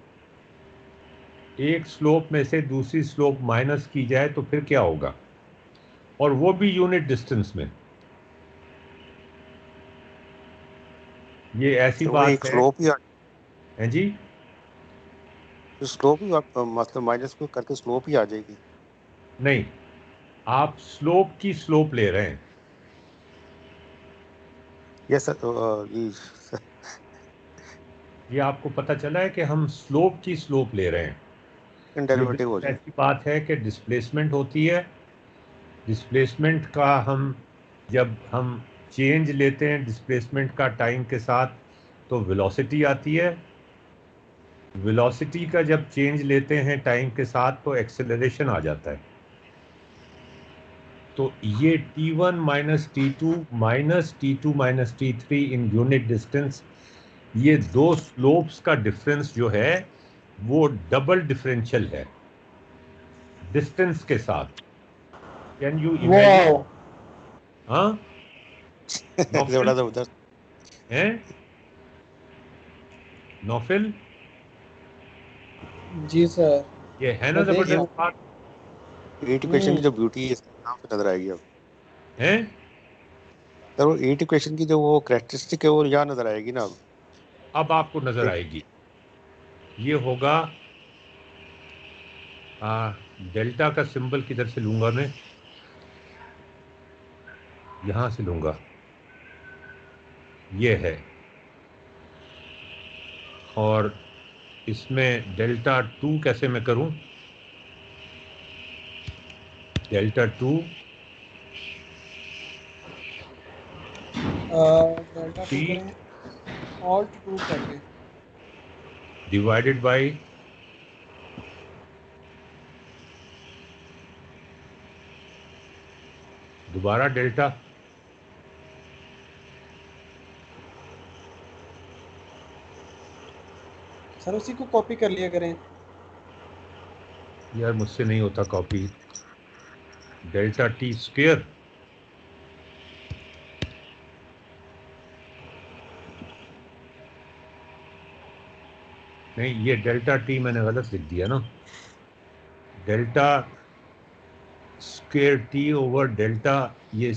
एक स्लोप में से दूसरी स्लोप माइनस की जाए तो फिर क्या होगा? और वो भी यूनिट डिस्टेंस में। ये ऐसी तो वो बात एक है। स्लोप ही हैं जी? स्लोप ही मतलब माइनस को करके स्लोप ही आ जाएगी। नहीं, आप स्लोप की स्लोप ले रहे हैं। Yes sir. ये आपको पता चला है कि हम स्लोप की स्लोप ले रहे हैं। ये डेरिवेटिव हो बिल्कुल जाए। ऐसी बात है कि डिस्प्लेसमेंट होती है। डिस्प्लेसमेंट का जब हम चेंज लेते हैं डिस्प्लेसमेंट का टाइम के साथ तो वेलोसिटी आती है। वेलोसिटी का जब चेंज लेते हैं टाइम के साथ तो एक्सेलरेशन आ जाता है। तो ये T1 minus T2 minus T2 minus T3 in unit distance, ये दो स्लोप्स का डिफरेंस जो है वो डबल डिफरेंशियल है डिस्टेंस के साथ। Can you imagine? हाँ, बड़ा नौफिल जबरदस्त। है? नौफिल, जी सर। ये है ना मैं देख रहा जबरदस्त हूँ। बात? एट इक्वेशन की जो ब्यूटी है इसके नाम से नजर आएगी अब। है? सर वो एट इक्वेशन की जो वो कैरेक्टरिस्टिक है वो यहाँ नजर आएगी ना अब। अब आपको नजर आएगी। ये होगा डेल्टा का सिंबल किधर से लूंगा मैं? यहां से लूंगा। ये है, और इसमें डेल्टा 2 कैसे मैं करूं? डेल्टा 2 डेल्टा 2 T करें ऑल्ट 2 करके। डिवाइडेड बाय दोबारा डेल्टा। सर उसी को कॉपी कर लिया करें। यार मुझसे नहीं होता कॉपी। Delta T square. नहीं, ये डेल्टा T मैंने गलत लिख दिया ना। Delta square T over delta, ये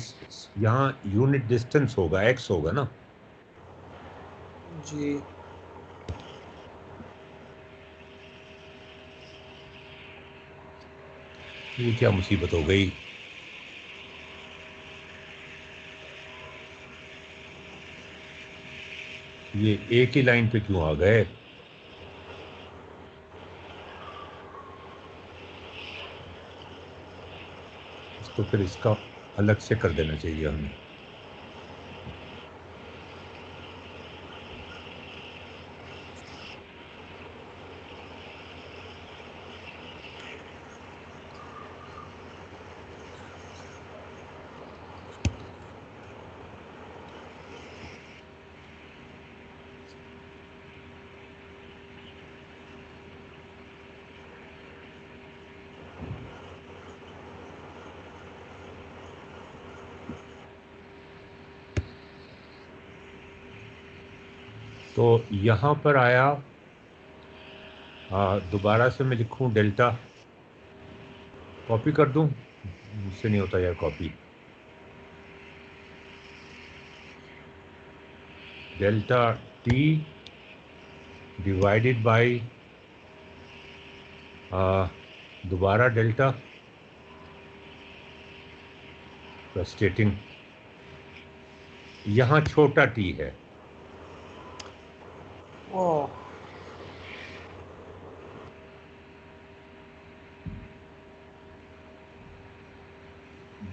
यहाँ यूनिट डिस्टेंस होगा, x होगा ना। जी ये क्या मुसीबत हो गई? ये एक ही लाइन पे क्यों आ गए? तो फिर इसका अलग से कर देना चाहिए हमें। तो यहाँ पर आया, दोबारा से मैं लिखूं डेल्टा, कॉपी कर दूं, मुझसे नहीं होता यार copy, delta T divided by दोबारा डेल्टा फ्रस्ट्रेटिंग, यहाँ छोटा टी है, ओह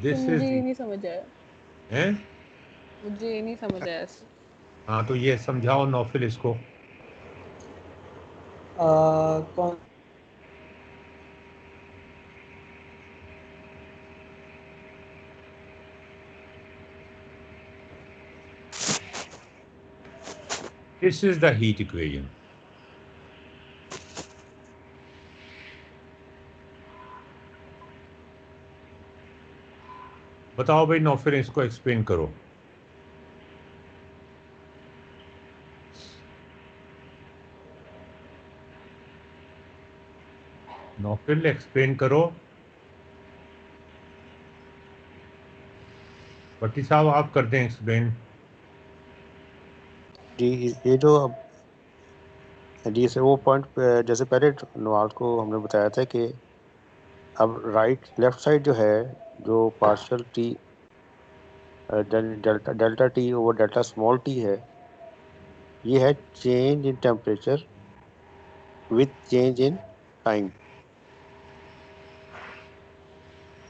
दिस मुझे इज ये नहीं समझ आया, हैं। मुझे ये नहीं समझ आया। हाँ तो ये समझाओ नौफिल इसको। कौन This is the heat equation. बताओ भाई नौफिल, इसको एक्सप्लेन करो। नौफिल एक्सप्लेन करो। भट्टी साहब आप कर दें एक्सप्लेन। जी ये जो अब जी से वो पॉइंट जैसे पहले नवाल को हमने बताया था कि अब राइट लेफ्ट साइड जो है, जो partial T delta t over delta small T है, ये है change in temperature with change in time.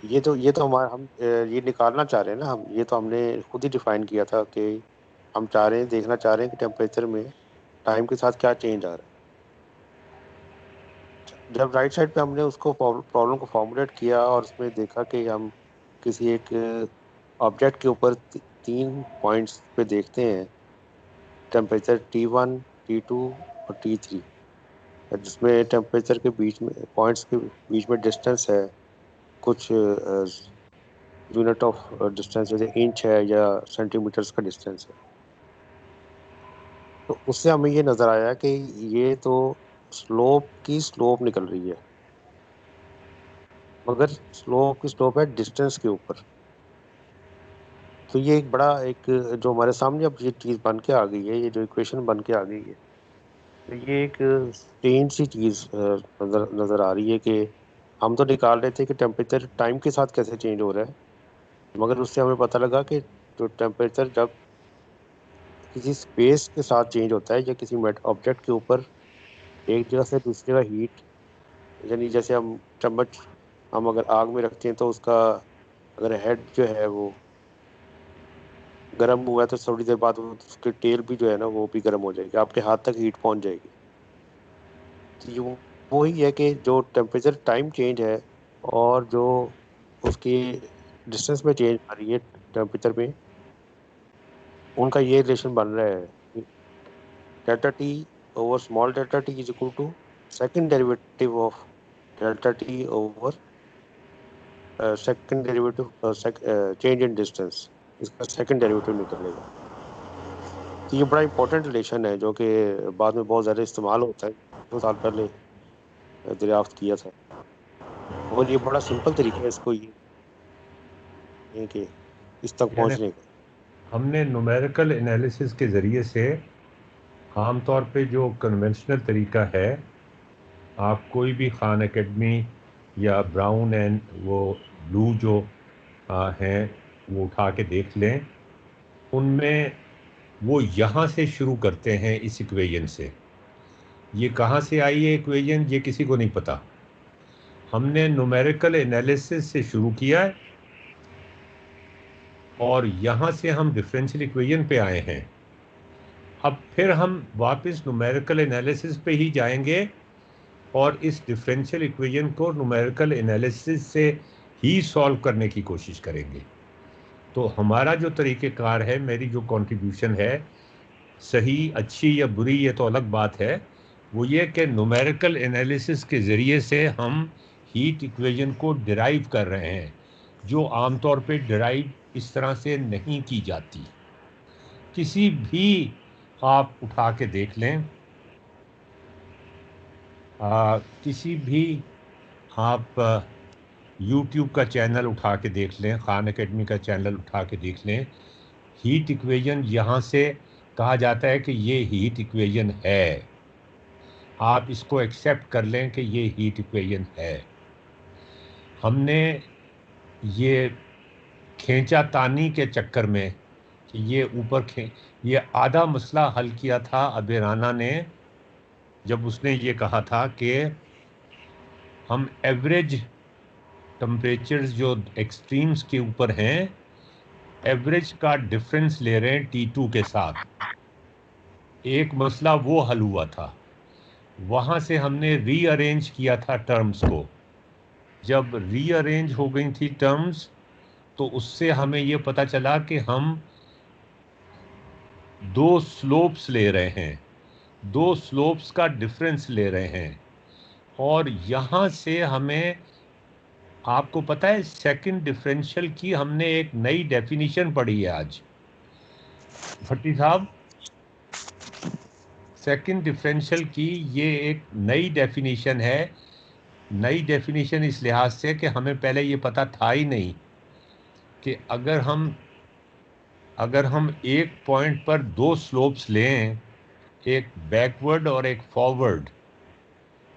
ये तो हमारा हम ये निकालना चाह रहे हैं ना हम, ये तो हमने खुद ही डिफाइन किया था कि हम चाह रहे हैं, देखना चाह रहे हैं कि टेम्परेचर में टाइम के साथ क्या चेंज आ रहा है। जब राइट साइड पे हमने उसको प्रॉब्लम को फॉर्मुलेट किया और उसमें देखा कि हम किसी एक ऑब्जेक्ट के ऊपर 3 पॉइंट्स पे देखते हैं, टेम्परेचर T1, T2 और T3, जिसमें टेम्परेचर के बीच में पॉइंट्स के बीच में डिस्टेंस है, कुछ यूनिट ऑफ डिस्टेंस जैसे इंच है या सेंटीमीटर्स का डिस्टेंस है। तो उससे हमें ये नज़र आया कि ये तो स्लोप निकल रही है, मगर स्लोप है डिस्टेंस के ऊपर। तो ये एक बड़ा एक जो हमारे सामने अब ये चीज़ बन के आ गई है, ये जो इक्वेशन बन के आ गई है, तो ये एक स्ट्रेंज सी चीज़ नज़र आ रही है कि हम तो निकाल रहे थे कि टेम्परेचर टाइम के साथ कैसे चेंज हो रहा है, मगर उससे हमें पता लगा कि जो टेम्परेचर जब किसी स्पेस के साथ चेंज होता है या किसी ऑब्जेक्ट के ऊपर एक जगह से दूसरी जगह हीट, यानी जैसे हम चम्मच हम अगर आग में रखते हैं तो उसका अगर हेड जो है वो गर्म हुआ है तो थोड़ी देर बाद उसकी टेल भी जो है ना वो भी गर्म हो जाएगी, आपके हाथ तक हीट पहुंच जाएगी। तो ये वही है कि जो टेम्परेचर टाइम चेंज है और जो उसकी डिस्टेंस में चेंज आ रही है टेम्परेचर में, उनका ये रिलेशन बन रहा है, delta t over small delta t is equal to second derivative of delta t over second derivative change in distance, इसका सेकंड डेरिवेटिव निकलेगा। तो ये बड़ा इंपॉर्टेंट रिलेशन है जो कि बाद में बहुत ज़्यादा इस्तेमाल होता है, 2 साल पहले दरियाफ्त किया था, और ये बड़ा सिंपल तरीका है इसको ये कि इस तक पहुंचने का। हमने न्यूमेरिकल एनालिसिस के ज़रिए से आमतौर पे जो कन्वेंशनल तरीका है, आप कोई भी खान एकेडमी या ब्राउन एंड वो ब्लू जो हैं वो उठा के देख लें, उनमें वो यहाँ से शुरू करते हैं इस इक्वेशन से। ये कहाँ से आई है इक्वेशन, ये किसी को नहीं पता। हमने न्यूमेरिकल एनालिसिस से शुरू किया है और यहाँ से हम डिफरेंशियल इक्वेशन पे आए हैं। अब फिर हम वापस न्यूमेरिकल एनालिसिस पे ही जाएंगे और इस डिफरेंशियल इक्वेशन को न्यूमेरिकल एनालिसिस से ही सॉल्व करने की कोशिश करेंगे। तो हमारा जो तरीक़ेकार है, मेरी जो कंट्रीब्यूशन है, सही अच्छी या बुरी ये तो अलग बात है, वो ये कि न्यूमेरिकल एनालिसिस के ज़रिए से हम हीट इक्वेशन को डिराइव कर रहे हैं, जो आमतौर पे डिराइव इस तरह से नहीं की जाती। किसी भी आप उठा के देख लें, किसी भी आप YouTube का चैनल उठा के देख लें, खान एकेडमी का चैनल उठा के देख लें, हीट इक्वेशन यहाँ से कहा जाता है कि ये हीट इक्वेशन है, आप इसको एक्सेप्ट कर लें कि ये हीट इक्वेशन है। हमने ये खींचातानी के चक्कर में कि ये ऊपर ये आधा मसला हल किया था अबेराना ने, जब उसने ये कहा था कि हम एवरेज टेम्परेचर्स जो एक्सट्रीम्स के ऊपर हैं, एवरेज का डिफरेंस ले रहे हैं T2 के साथ। एक मसला वो हल हुआ था, वहाँ से हमने रीअरेंज किया था टर्म्स को। जब रीअरेंज हो गई थी टर्म्स, तो उससे हमें ये पता चला कि हम दो स्लोप्स ले रहे हैं, दो स्लोप्स का डिफरेंस ले रहे हैं, और यहाँ से हमें, आपको पता है सेकंड डिफरेंशियल की हमने एक नई डेफिनेशन पढ़ी है आज भट्टी साहब। सेकंड डिफरेंशियल की ये एक नई डेफिनेशन है। नई डेफिनेशन इस लिहाज से कि हमें पहले ये पता था ही नहीं कि अगर हम एक पॉइंट पर दो स्लोप्स लें, एक बैकवर्ड और एक फॉरवर्ड,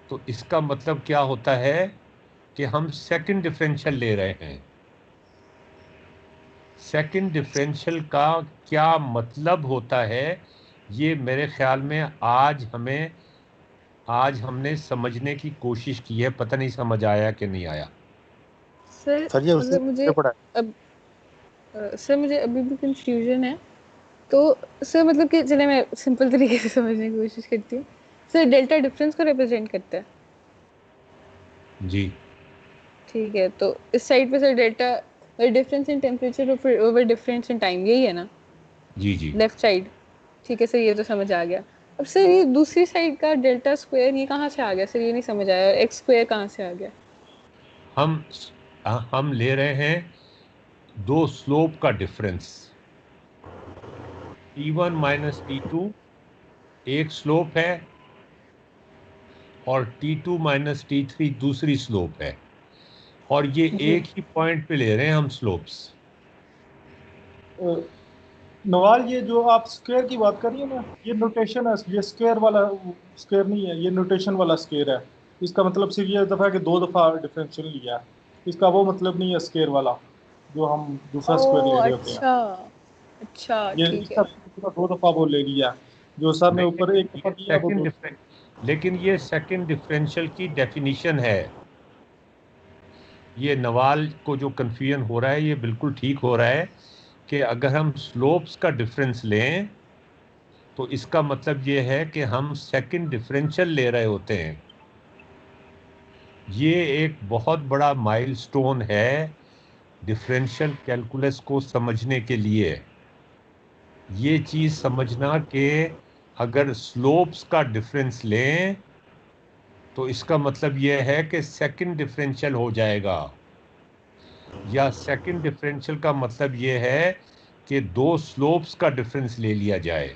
तो इसका मतलब क्या होता है कि हम सेकंड डिफरेंशियल ले रहे हैं। सेकंड डिफरेंशियल का क्या मतलब होता है, ये मेरे ख्याल में आज हमने समझने की कोशिश की है, पता नहीं समझ आया कि नहीं आया। सर ये उसने मतलब मुझे पढ़ा है। अब सर मुझे अभी भी कंफ्यूजन है, तो सर मतलब कि चले मैं सिंपल तरीके से समझने की कोशिश करती हूँ। सर डेल्टा डिफरेंस को रिप्रेजेंट करता है, जी ठीक है, तो इस साइड पे sir delta difference in temperature over difference in time, यही है ना जी जी लेफ्ट साइड? ठीक है सर, ये तो समझ आ गया। अब सर ये दूसरी साइड का डेल्टा स्क्वायर ये कहाँ से आ गया सर, ये नहीं समझ आया, एक्स स्क्वायर कहाँ से आ गया? हम ले रहे हैं दो स्लोप का डिफरेंस, T1 माइनस T2 एक स्लोप है और T2 माइनस T3 दूसरी स्लोप है, और ये जी। एक ही पॉइंट पे ले रहे हैं हम स्लोप्स। नवाल, ये जो आप स्क्वायर की बात कर रही है ना, ये नोटेशन है, ये स्क्वायर वाला स्क्वायर नहीं है, ये नोटेशन वाला स्क्वायर है। इसका मतलब सिर्फ ये दफ़ा कि दो दफ़ा डिफरेंशियल लिया है, इसका वो मतलब नहीं है स्क्वायर वाला जो हम दूसरा स्क्वायर ले ओ रहे होते हैं। अच्छा ये ठीक इसका है। दो दफ़ा वो ले लिया, जो सर ने ऊपर एक दफ़ा लिया वो दो। लेकिन ये सेकंड डिफरेंशियल की डेफिनेशन है। ये नवाल को जो कन्फ्यूजन हो रहा है ये बिल्कुल ठीक हो रहा है कि अगर हम स्लोप्स का डिफरेंस लें तो इसका मतलब ये है कि हम सेकंड डिफरेंशियल ले रहे होते हैं। ये एक बहुत बड़ा माइलस्टोन है डिफरेंशियल कैलकुलस को समझने के लिए। ये चीज़ समझना कि अगर स्लोप्स का डिफरेंस लें तो इसका मतलब ये है कि सेकंड डिफरेंशियल हो जाएगा, या सेकंड डिफरेंशियल का मतलब ये है कि दो स्लोप्स का डिफरेंस ले लिया जाए।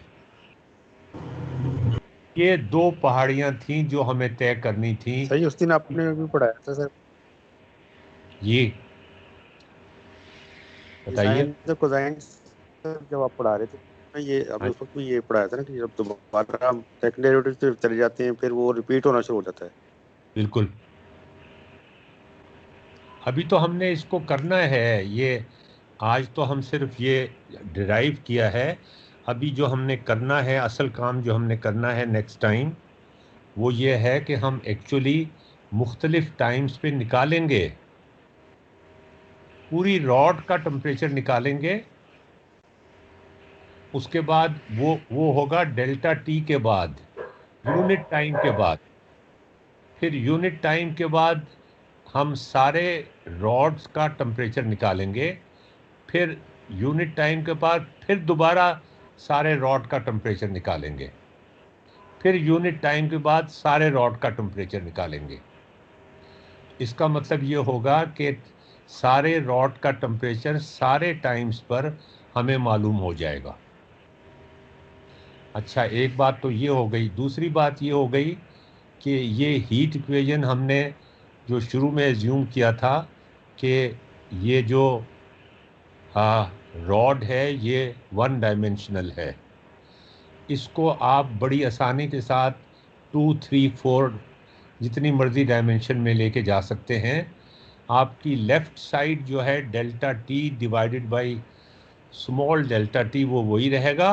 ये दो पहाड़ियां थीं जो हमें तय करनी थी। सही, उस दिन आपने भी पढ़ाया था सर, ये बताइए। साइन कोसाइन जब आप पढ़ा रहे थे, ये आपने उस वक्त भी ये पढ़ाया था ना कि जब दोबारा सेकंड डेरिवेटिव चले जाते हैं फिर वो रिपीट होना शुरू हो जाता है। बिल्कुल, अभी तो हमने इसको करना है, ये आज तो हम सिर्फ ये डिराइव किया है। अभी जो हमने करना है, असल काम जो हमने करना है नेक्स्ट टाइम, वो ये है कि हम एक्चुअली मुख्तलिफ टाइम्स पे निकालेंगे, पूरी रॉड का टेम्परेचर निकालेंगे। उसके बाद वो होगा डेल्टा टी के बाद, यूनिट टाइम के बाद। फिर यूनिट टाइम के बाद हम सारे रॉड्स का टेम्परेचर निकालेंगे। फिर यूनिट टाइम के बाद फिर दोबारा सारे रॉड का टेम्परेचर निकालेंगे। फिर यूनिट टाइम के बाद सारे रॉड का टेम्परेचर निकालेंगे। इसका मतलब ये होगा कि सारे रॉड का टेम्परेचर सारे टाइम्स पर हमें मालूम हो जाएगा। अच्छा, एक बात तो ये हो गई। दूसरी बात ये हो गई कि ये हीट इक्वेशन हमने जो शुरू में एज्यूम किया था कि ये जो रॉड है ये वन डायमेंशनल है, इसको आप बड़ी आसानी के साथ 2, 3, 4 जितनी मर्जी डायमेंशन में लेके जा सकते हैं। आपकी लेफ्ट साइड जो है delta T divided by small delta T वो वही रहेगा।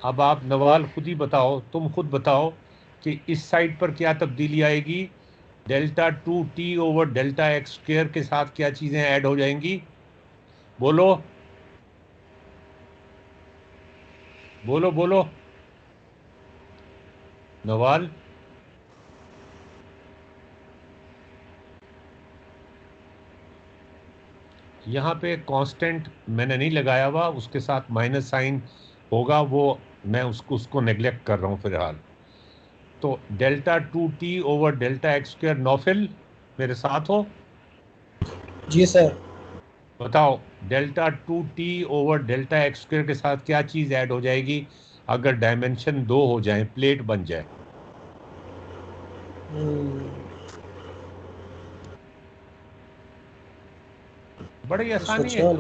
अब आप नवाल खुद ही बताओ, तुम खुद बताओ कि इस साइड पर क्या तब्दीली आएगी। Delta 2t over delta x square के साथ क्या चीज़ें ऐड हो जाएंगी? बोलो बोलो बोलो नवाल। यहाँ पे कांस्टेंट मैंने नहीं लगाया हुआ, उसके साथ माइनस साइन होगा, वो मैं उसको नेग्लेक्ट कर रहा हूँ फिलहाल। तो delta 2t over delta x square, Naufil मेरे साथ हो? जी सर। बताओ delta 2t over delta x square के साथ क्या चीज़ ऐड हो जाएगी अगर डायमेंशन 2 हो जाए, प्लेट बन जाए? बड़ी आसानी है,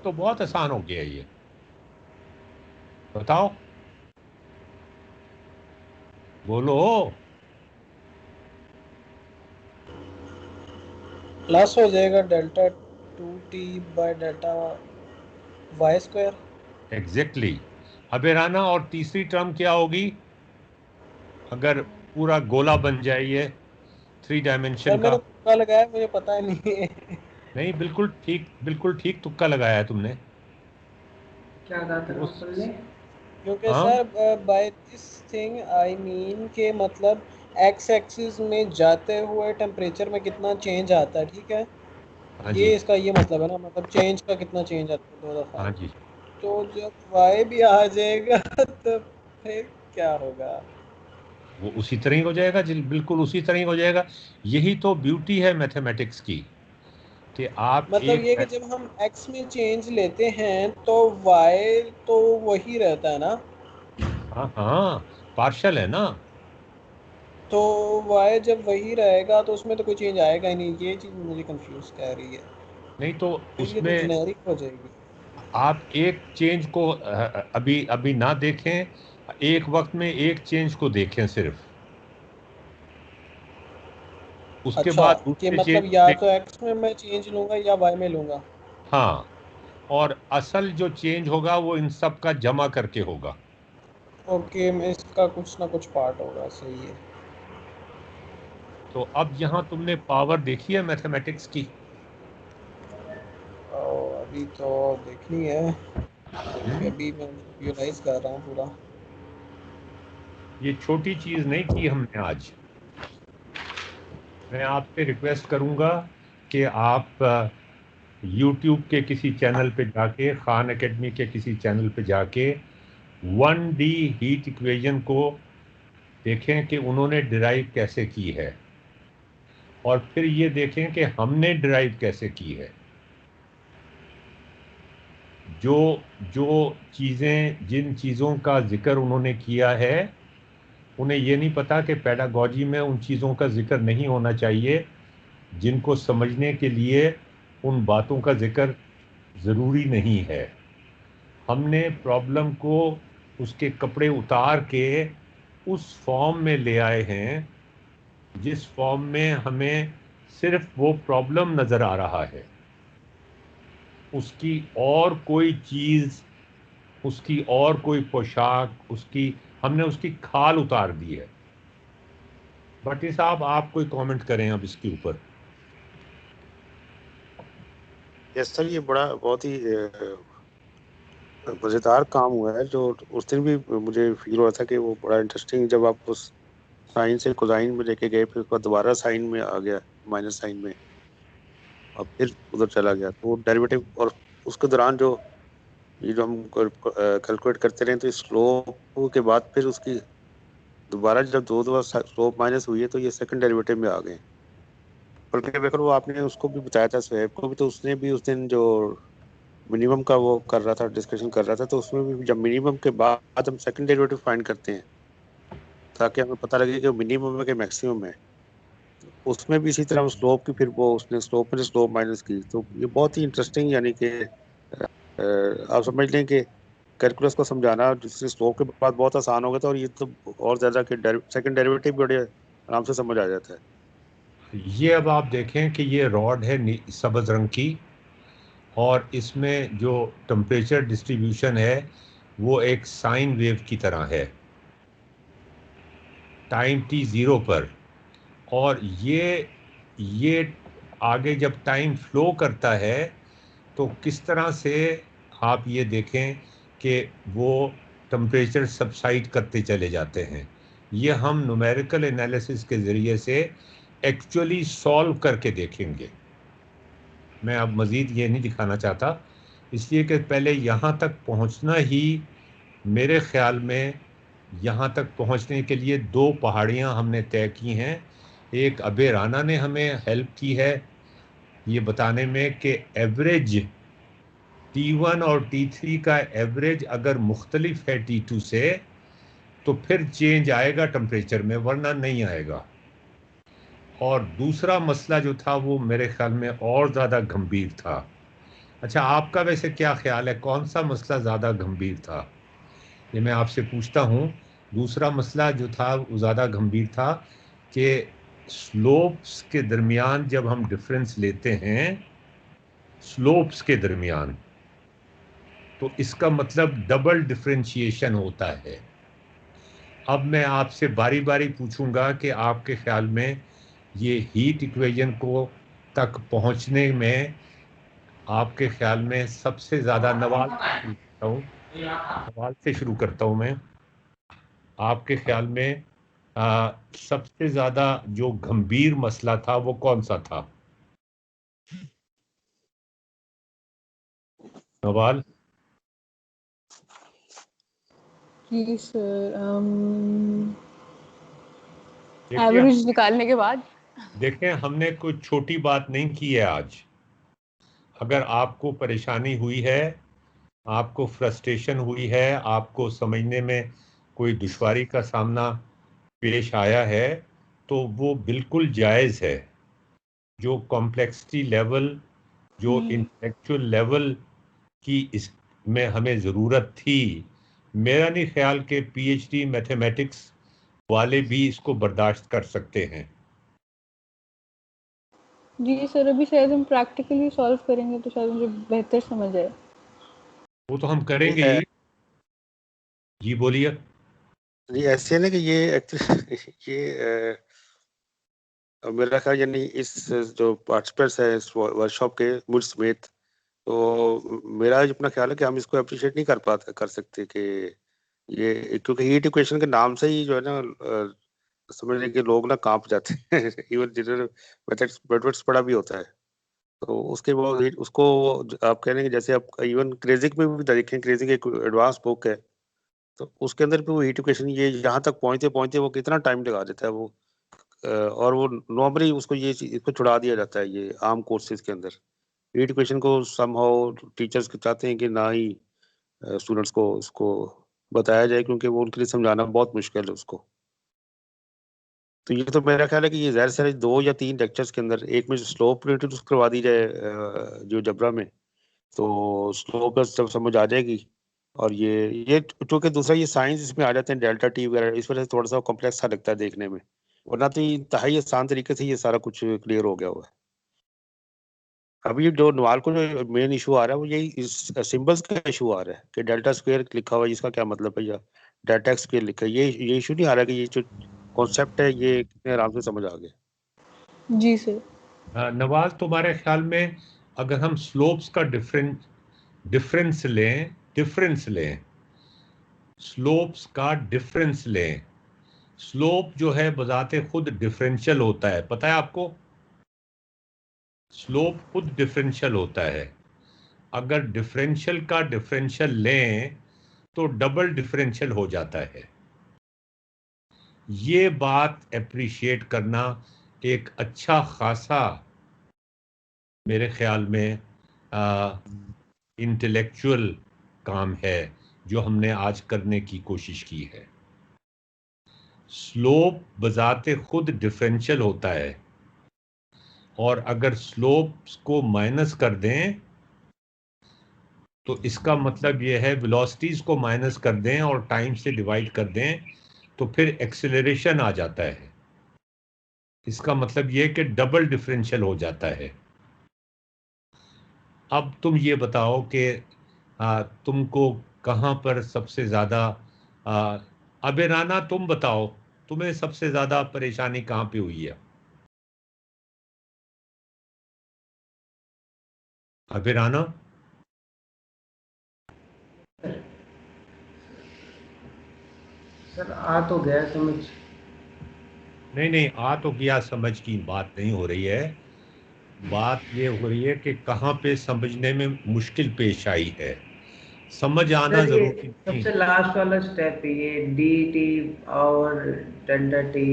तो बहुत आसान हो गया ये। बताओ बोलो। प्लस हो जाएगा delta 2t by delta y square. Exactly. अब राना, और तीसरी टर्म क्या होगी अगर पूरा गोला बन जाए ये 3 डायमेंशन सर का? मैंने तुक्का लगाया, मुझे पता ही नहीं है। नहीं, बिल्कुल ठीक तुक्का लगाया है तुमने। क्या कहा था नौफल ने? क्योंकि हाँ sir by this thing I mean के मतलब एक्स एक्सिस में जाते हुए टेम्परेचर में कितना चेंज आता है, ठीक है? हाँ ये जी, इसका ये मतलब है ना, मतलब चेंज का कितना चेंज आता है 2 दफा। हाँ जी। तो जब वाई भी आ जाएगा तो फिर क्या होगा? वो उसी तरह ही हो जाएगा, बिल्कुल उसी तरह ही हो जाएगा। यही तो ब्यूटी है मैथमेटिक्स की कि आप मतलब ये कि जब हम एक्स में चेंज लेते हैं तो वाई तो वही रहता है ना? हाँ हाँ, पार्शल है ना। तो वाई जब वही रहेगा तो उसमें तो कोई चेंज आएगा ही नहीं, ये चीज़ मुझे कंफ्यूज कर रही है। नहीं तो फिर ये तो उसमें जेनेरिक हो जाएगी। आप एक चेंज को अभी अभी ना देखें, एक वक्त में एक चेंज को देखें सिर्फ, उसके अच्छा, बाद कि दूसरे चेंज मतलब को या देख। तो एक्स में मैं चेंज लूंगा या वाई में लूंगा। हाँ, और असल जो चेंज होगा वो इन सब का जमा करके होगा। ओके, मैं इसका कुछ ना कुछ पार्ट होगा, सही है। तो अब यहाँ तुमने पावर देखी है मैथमेटिक्स की? और अभी तो देखनी है, क्योंकि अभी मैं रियलाइज कर रहा हूँ पूरा। ये छोटी चीज नहीं की हमने आज। मैं आपसे रिक्वेस्ट करूंगा कि आप YouTube के किसी चैनल पे जाके, खान एकेडमी के किसी चैनल पे जाके 1D हीट इक्वेशन को देखें कि उन्होंने डिराइव कैसे की है, और फिर ये देखें कि हमने डिराइव कैसे की है। जो जो चीज़ें, जिन चीज़ों का जिक्र उन्होंने किया है, उन्हें ये नहीं पता कि पेडागॉजी में उन चीज़ों का जिक्र नहीं होना चाहिए जिनको समझने के लिए उन बातों का जिक्र ज़रूरी नहीं है। हमने प्रॉब्लम को उसके कपड़े उतार के उस फॉर्म में ले आए हैं जिस फॉर्म में हमें सिर्फ वो प्रॉब्लम नज़र आ रहा है, उसकी और कोई चीज़, उसकी और कोई पोशाक, उसकी हमने उसकी खाल उतार दी है। भट्टी साहब, आप कोई कमेंट करें अब इसके ऊपर। यस सर, ये बड़ा बहुत ही मज़ेदार काम हुआ है। जो उस दिन भी मुझे फील हो रहा था कि वो बड़ा इंटरेस्टिंग, जब आप उस साइन से कोसाइन में लेके गए, फिर उसके बाद दोबारा साइन में आ गया, माइनस साइन में, और फिर उधर चला गया, तो वो डेरिवेटिव, और उसके दौरान जो ये जो हम कैलकुलेट करते रहे, तो स्लोप के बाद फिर उसकी दोबारा जब 2 दफा स्लोप माइनस हुई है तो ये सेकंड डेरिवेटिव में आ गए। बल्कि बेकर वो आपने उसको भी बताया था, स्वेब को भी, तो उसने भी उस दिन जो मिनिमम का वो कर रहा था, डिस्कशन कर रहा था, तो उसमें भी जब मिनिमम के बाद हम सेकंड डेरिवेटिव फाइंड करते हैं ताकि हमें पता लगे कि मिनिमम है कि मैक्सिमम है, उसमें भी इसी तरह स्लोप की फिर वो उसने स्लोप में स्लोप माइनस की। तो ये बहुत ही इंटरेस्टिंग, यानी कि आप समझ लें कि कैलकुलस को समझाना जिससे स्लोप के बाद बहुत आसान हो गया था, और ये तो और ज़्यादा कि सेकंड डेरिवेटिव बड़े आराम से समझ आ जाता है। ये अब आप देखें कि ये रॉड है सब्ज रंग की, और इसमें जो टेम्परेचर डिस्ट्रीब्यूशन है वो एक साइन वेव की तरह है टाइम t0 पर। और ये आगे जब टाइम फ्लो करता है तो किस तरह से आप ये देखें कि वो टेम्परेचर सबसाइड करते चले जाते हैं। ये हम न्यूमेरिकल एनालिसिस के ज़रिए से एक्चुअली सॉल्व करके देखेंगे। मैं अब मज़ीद ये नहीं दिखाना चाहता, इसलिए कि पहले यहाँ तक पहुँचना ही मेरे ख़्याल में, यहाँ तक पहुँचने के लिए 2 पहाड़ियाँ हमने तय की हैं। एक अबे राना ने हमें हेल्प की है ये बताने में कि एवरेज T1 और T3 का एवरेज अगर मुख्तलिफ है T2 से तो फिर चेंज आएगा टेम्परेचर में, वरना नहीं आएगा। और दूसरा मसला जो था वो मेरे ख्याल में और ज़्यादा गंभीर था। अच्छा, आपका वैसे क्या ख्याल है, कौन सा मसला ज़्यादा गंभीर था? ये मैं आपसे पूछता हूँ। दूसरा मसला जो था वो ज़्यादा गंभीर था कि स्लोप्स के दरमियान जब हम डिफरेंस लेते हैं, स्लोप्स के दरमियान, तो इसका मतलब डबल डिफरेंशिएशन होता है। अब मैं आपसे बारी बारी पूछूंगा कि आपके ख्याल में ये हीट इक्वेशन को तक पहुंचने में आपके ख्याल में सबसे ज़्यादा, नवाल से शुरू करता हूं मैं, आपके ख्याल में सबसे ज़्यादा जो गंभीर मसला था वो कौन सा था? नवाल। जी सर, देखिए, एवरेज निकालने के बाद। देखें हमने कोई छोटी बात नहीं की है आज। अगर आपको परेशानी हुई है, आपको फ्रस्ट्रेशन हुई है, आपको समझने में कोई दुश्वारी का सामना पेश आया है, तो वो बिल्कुल जायज़ है। जो कॉम्प्लेक्सिटी लेवल, जो इंटेलेक्चुअल लेवल की इसमें हमें ज़रूरत थी, मेरा नहीं ख्याल कि पीएचडी मैथमेटिक्स वाले भी इसको बर्दाश्त कर सकते हैं। जी सर, अभी शायद हम प्रैक्टिकली सॉल्व करेंगे तो शायद मुझे बेहतर समझ आए। वो तो हम करेंगे ही। जी बोलिए। ये ऐसे है ना कि ये एक्चुअली ये मेरा ख्याल, यानी इस जो पार्टिसिपेंट्स हैं इस वर्कशॉप के मुझ समेत, तो मेरा अपना ख्याल है कि हम इसको अप्रिशिएट नहीं कर सकते कि ये, क्योंकि हीट इक्वेशन के नाम से ही जो है ना समझ लें कि लोग ना कांप जाते हैं इवन जिन्होंने मैथमेटिक्स पढ़ा भी होता है। तो उसके बाद उसको आप कह रहे हैं कि जैसे आप इवन क्रेजिक में भी देखें, क्रेजिक एक एडवांस बुक है, तो उसके अंदर भी वो हीट इक्वेशन ये यहाँ तक पहुंचते पहुंचते वो कितना टाइम लगा देता है वो, और वो नॉर्मली उसको ये इसको छुड़ा दिया जाता है ये आम कोर्सेज के अंदर। हीट इक्वेशन को समहाउ टीचर्स चाहते हैं कि ना ही स्टूडेंट्स को उसको बताया जाए, क्योंकि वो उनके लिए समझाना बहुत मुश्किल है उसको। तो ये तो मेरा ख्याल है कि ये ज़ाहिर से 2 या 3 लेक्चर्स के अंदर एक में स्लोप इंट्रोड्यूस करवा दी जाए जो जबरा में, तो स्लोप जब समझ आ जाएगी। और ये चूंकि दूसरा ये साइंस इसमें आ जाते हैं डेल्टा टी वगैरह, इस वजह से थोड़ा सा कॉम्प्लेक्स सा लगता है देखने में, वरना तो इंतहाई आसान तरीके से ये सारा कुछ क्लियर हो गया हुआ है। अभी जो नवाल को जो मेन इशू आ रहा है वो यही इस सिंबल्स का इशू आ रहा है कि डेल्टा स्क्वायर लिखा हुआ है, इसका क्या मतलब है, या डेल्टा एक्स स्क्वायर लिखा है, ये इशू नहीं आ रहा कि ये जो कॉन्सेप्ट है ये कितने आराम से समझ आ गया। जी सर। नवाज, तुम्हारे ख्याल में अगर हम स्लोप्स का डिफरेंस लें, स्लोप्स का डिफरेंस लें, स्लोप जो है बजाते खुद डिफरेंशियल होता है, पता है आपको? स्लोप खुद डिफरेंशियल होता है। अगर डिफरेंशियल का डिफरेंशियल लें तो डबल डिफरेंशियल हो जाता है। ये बात अप्रिशिएट करना एक अच्छा खासा, मेरे ख्याल में इंटेलेक्चुअल काम है जो हमने आज करने की कोशिश की है। स्लोप बजाते खुद डिफरेंशियल होता है, और अगर स्लोप्स को माइनस कर दें तो इसका मतलब यह है वेलोसिटीज को माइनस कर दें और टाइम से डिवाइड कर दें तो फिर एक्सेलरेशन आ जाता है। इसका मतलब यह कि डबल डिफरेंशियल हो जाता है। अब तुम ये बताओ कि तुमको कहाँ पर सबसे ज़्यादा, अबे राना तुम बताओ तुम्हें सबसे ज़्यादा परेशानी कहाँ पे हुई है? अबे राना? सर आ तो गया समझ। नहीं, आ तो गया समझ की बात नहीं हो रही है। बात ये हो रही है कि कहाँ पे समझने में मुश्किल पेश आई है। समझ आना सर ये जरूरी नहीं। सबसे लास्ट वाला स्टेप है ये डी टी और delta T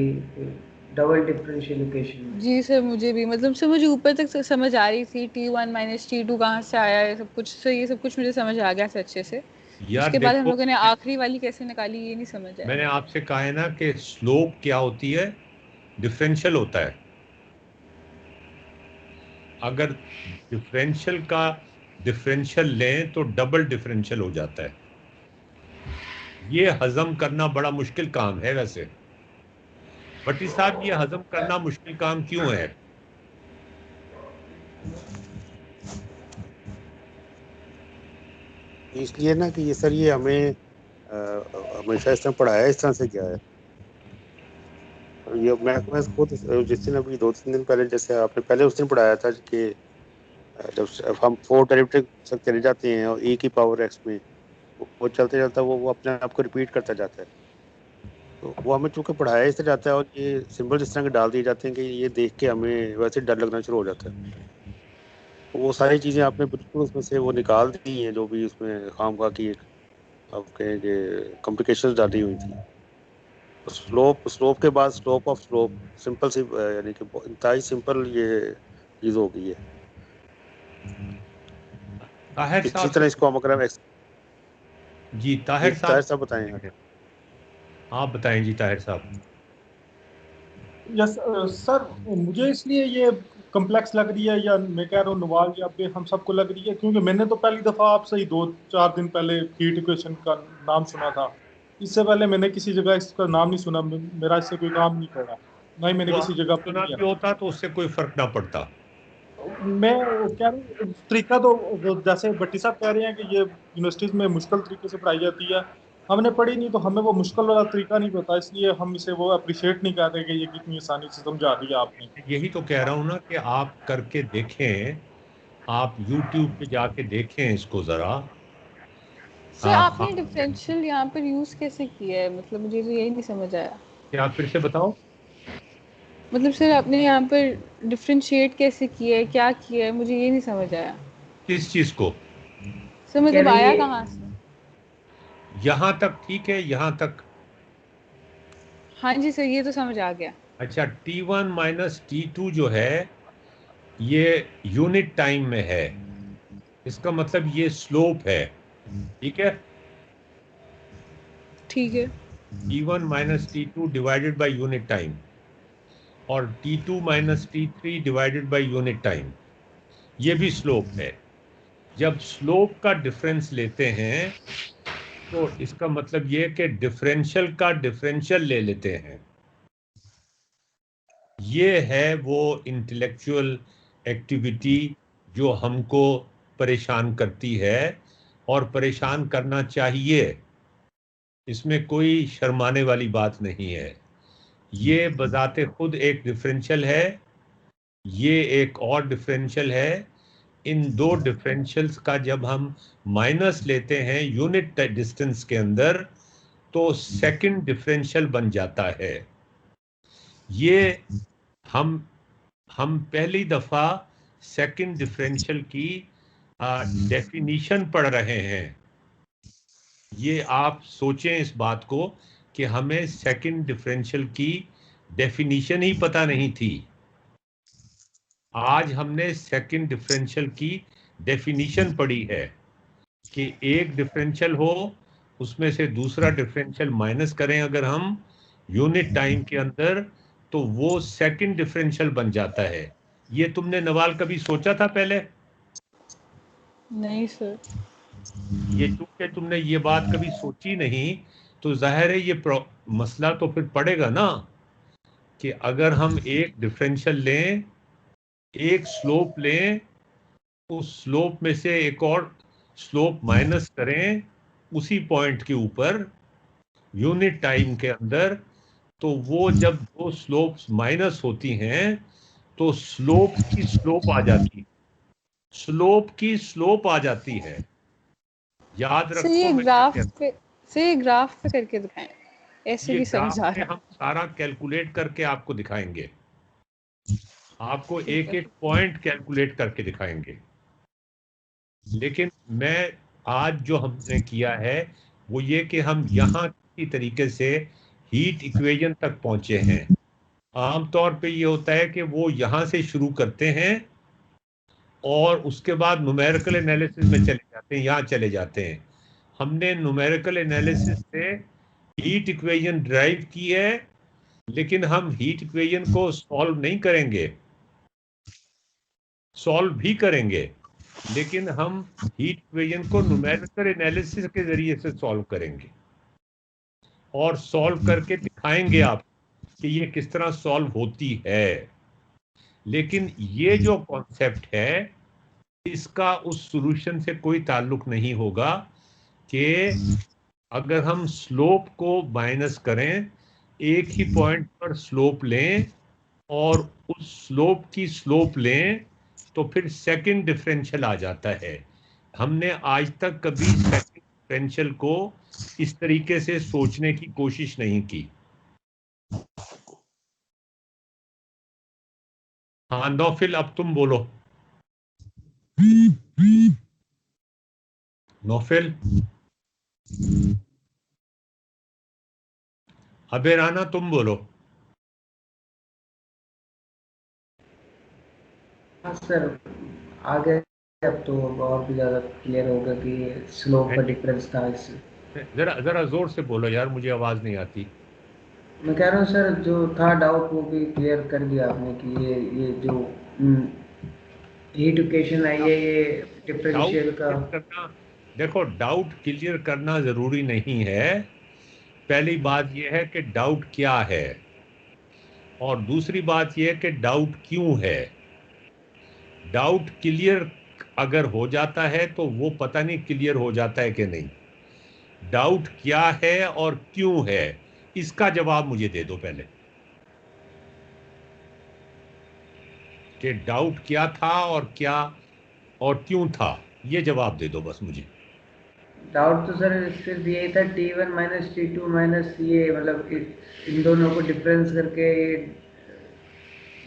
double differential equation. जी सर, मुझे भी मतलब सर मुझे ऊपर तक समझ आ रही थी, T1 माइनस T2 कहाँ से आया है सब कुछ, सर ये सब कुछ मुझे समझ आ गया सर अच्छे से। यार उसके बाद हम देखो, लोगों ने आखिरी वाली कैसे निकाली ये नहीं समझ आया। मैंने आपसे कहा है ना कि स्लोप क्या होती है, डिफरेंशियल होता है। अगर डिफरेंशियल का डिफरेंशियल लें तो डबल डिफरेंशियल हो जाता है। ये हजम करना बड़ा मुश्किल काम है वैसे। भट्टी साहब, ये हजम करना मुश्किल काम क्यों है? इसलिए ना कि ये सर ये हमें हमेशा इस तरह पढ़ाया इस तरह से क्या है। ये मैं खुद जिस दिन अभी 2-3 दिन पहले, जैसे आपने पहले उस दिन पढ़ाया था कि जब हम 4 डेरिवेटिव तक चले जाते हैं और e की पावर x में वो चलते चलता वो अपने आप को रिपीट करता जाता है। तो वो हमें चूंकि पढ़ाया इससे जाता है और ये सिंबल जिस तरह के डाल दिए जाते हैं कि ये देख के हमें वैसे डर लगना शुरू हो जाता है। तो वो सारी चीज़ें आपने बिल्कुल उसमें से वो निकाल दी हैं जो भी उसमें खामखा की एक आप कहें कि कॉम्प्लिकेशंस डाली हुई थी। तो स्लोप के बाद स्लोप ऑफ स्लोप सिंपल सी यानी कि इंतहाई सिंपल ये चीज़ हो गई है। ताहिर इसी साहब तरह इसको हम अगर जी, ताहिर ताहिर साहब साहब बताएं। आप बताएं जी, ताहिर साहब। यस सर, मुझे इसलिए ये कम्प्लेक्स लग रही है, या मैं कह रहा हूँ नवाज या बे हम सबको लग रही है, क्योंकि मैंने तो पहली दफ़ा आपसे ही 2-4 दिन पहले हीट इक्वेशन का नाम सुना था। इससे पहले मैंने किसी जगह इसका नाम नहीं सुना, मेरा इससे कोई काम नहीं पड़ा, ना ही मैंने वो किसी जगह सुना पढ़ी है। भी होता तो उससे कोई फर्क ना पड़ता। मैं कह रहा हूँ तरीका तो वो जैसे भट्टी साहब कह रहे हैं कि ये यूनिवर्सिटीज में मुश्किल तरीके से पढ़ाई जाती है, हमने पढ़ी नहीं तो हमें वो मुश्किल वाला तरीका नहीं पता, इसलिए हम इसे वो अप्रिशिएट नहीं करते कि ये कितनी आसानी से समझा दिया आपने। यही तो कह रहा हूं ना कि आप करके देखें, आप YouTube पे जाके देखें इसको जरा। सर आपने हाँ, डिफरेंशियल यहाँ पर यूज कैसे किया है, मतलब मुझे तो यही नहीं समझ आया। क्या फिर से बताओ? मतलब सर आपने यहाँ पर डिफरेंशिएट कैसे किया है, क्या किया है, मुझे ये नहीं समझ आया। किस चीज को? सर कह मतलब रही आया है कहाँ से? यहां तक ठीक है, यहां तक। हाँ जी सर, ये तो समझ आ गया। अच्छा, T1 माइनस T2 जो है ये यूनिट टाइम में है, इसका मतलब ये स्लोप है। ठीक है, ठीक है। T1 minus T2 divided by unit time, और T2 minus T3 divided by unit time, ये भी स्लोप है। जब स्लोप का डिफरेंस लेते हैं तो इसका मतलब ये कि डिफरेंशियल का डिफरेंशियल ले लेते हैं। ये है वो इंटेलेक्चुअल एक्टिविटी जो हमको परेशान करती है और परेशान करना चाहिए। इसमें कोई शर्माने वाली बात नहीं है। ये बजाते खुद एक डिफरेंशियल है, ये एक और डिफरेंशियल है। इन दो डिफरेंशियल्स का जब हम माइनस लेते हैं यूनिट डिस्टेंस के अंदर तो सेकंड डिफरेंशियल बन जाता है। ये हम पहली दफा सेकंड डिफरेंशियल की डेफिनीशन पढ़ रहे हैं। ये आप सोचें इस बात को कि हमें सेकंड डिफरेंशियल की डेफिनीशन ही पता नहीं थी। आज हमने सेकंड डिफरेंशियल की डेफिनीशन पढ़ी है। कि एक डिफरेंशियल हो, उसमें से दूसरा डिफरेंशियल माइनस करें अगर हम यूनिट टाइम के अंदर, तो वो सेकंड डिफरेंशियल बन जाता है। ये तुमने नवाल कभी सोचा था पहले? नहीं सर। ये चूंकि तुमने ये बात कभी सोची नहीं, तो जाहिर है ये मसला तो फिर पड़ेगा ना कि अगर हम एक डिफरेंशियल लें, एक स्लोप लें, उस स्लोप में से एक और स्लोप माइनस करें उसी पॉइंट के ऊपर यूनिट टाइम के अंदर, तो वो जब दो स्लोप्स माइनस होती हैं तो स्लोप की स्लोप आ जाती है, स्लोप की स्लोप आ जाती है। याद सर रखो ये मैं क्या ग्राफ कहता पे, सर ये ग्राफ पे करके दिखाएं, ऐसे हूं। ये भी समझ ग्राफ आ में रहा हम सारा कैलकुलेट करके आपको दिखाएंगे, आपको है। ठीक एक है। एक पॉइंट कैलकुलेट करके दिखाएंगे। लेकिन मैं आज जो हमने किया है वो ये कि हम यहाँ की तरीके से हीट इक्वेशन तक पहुंचे हैं। आमतौर पे ये होता है कि वो यहाँ से शुरू करते हैं और उसके बाद न्यूमेरिकल एनालिसिस में चले जाते हैं, यहाँ चले जाते हैं। हमने न्यूमेरिकल एनालिसिस से हीट इक्वेशन ड्राइव की है, लेकिन हम हीट इक्वेशन को सॉल्व नहीं करेंगे, सॉल्व भी करेंगे, लेकिन हम हीट इक्वेशन को न्यूमेरिकल एनालिसिस के जरिए से सॉल्व करेंगे और सॉल्व करके दिखाएंगे आप कि ये किस तरह सॉल्व होती है। लेकिन ये जो कॉन्सेप्ट है इसका उस सॉल्यूशन से कोई ताल्लुक नहीं होगा कि अगर हम स्लोप को माइनस करें, एक ही पॉइंट पर स्लोप लें और उस स्लोप की स्लोप लें, तो फिर सेकंड डिफरेंशियल आ जाता है। हमने आज तक कभी सेकंड डिफरेंशियल को इस तरीके से सोचने की कोशिश नहीं की। हाँ नौफिल, अब तुम बोलो। नौफिल, अबे राना तुम बोलो। हाँ सर, आगे अब तो और भी ज़्यादा क्लियर होगा कि स्लोप का डिफरेंस था इससे। जरा जरा जोर से बोलो यार, मुझे आवाज नहीं आती। मैं कह रहा हूँ सर, जो था डाउट वो भी क्लियर कर दिया आपने कि ये जो हीट इक्वेशन है ये डाउट डिफरेंशियल का। करना, देखो डाउट क्लियर करना जरूरी नहीं है। पहली बात यह है कि डाउट क्या है, और दूसरी बात यह है कि डाउट क्यों है। डाउट क्लियर अगर हो जाता है तो वो पता नहीं क्लियर हो जाता है कि नहीं। डाउट क्या है और क्यों है, इसका जवाब मुझे दे दो पहले, कि डाउट क्या था और क्या और क्यों था, ये जवाब दे दो बस मुझे। डाउट तो सर सिर्फ यही था T1 माइनस T2 माइनस ये, मतलब इन दोनों को डिफरेंस करके ये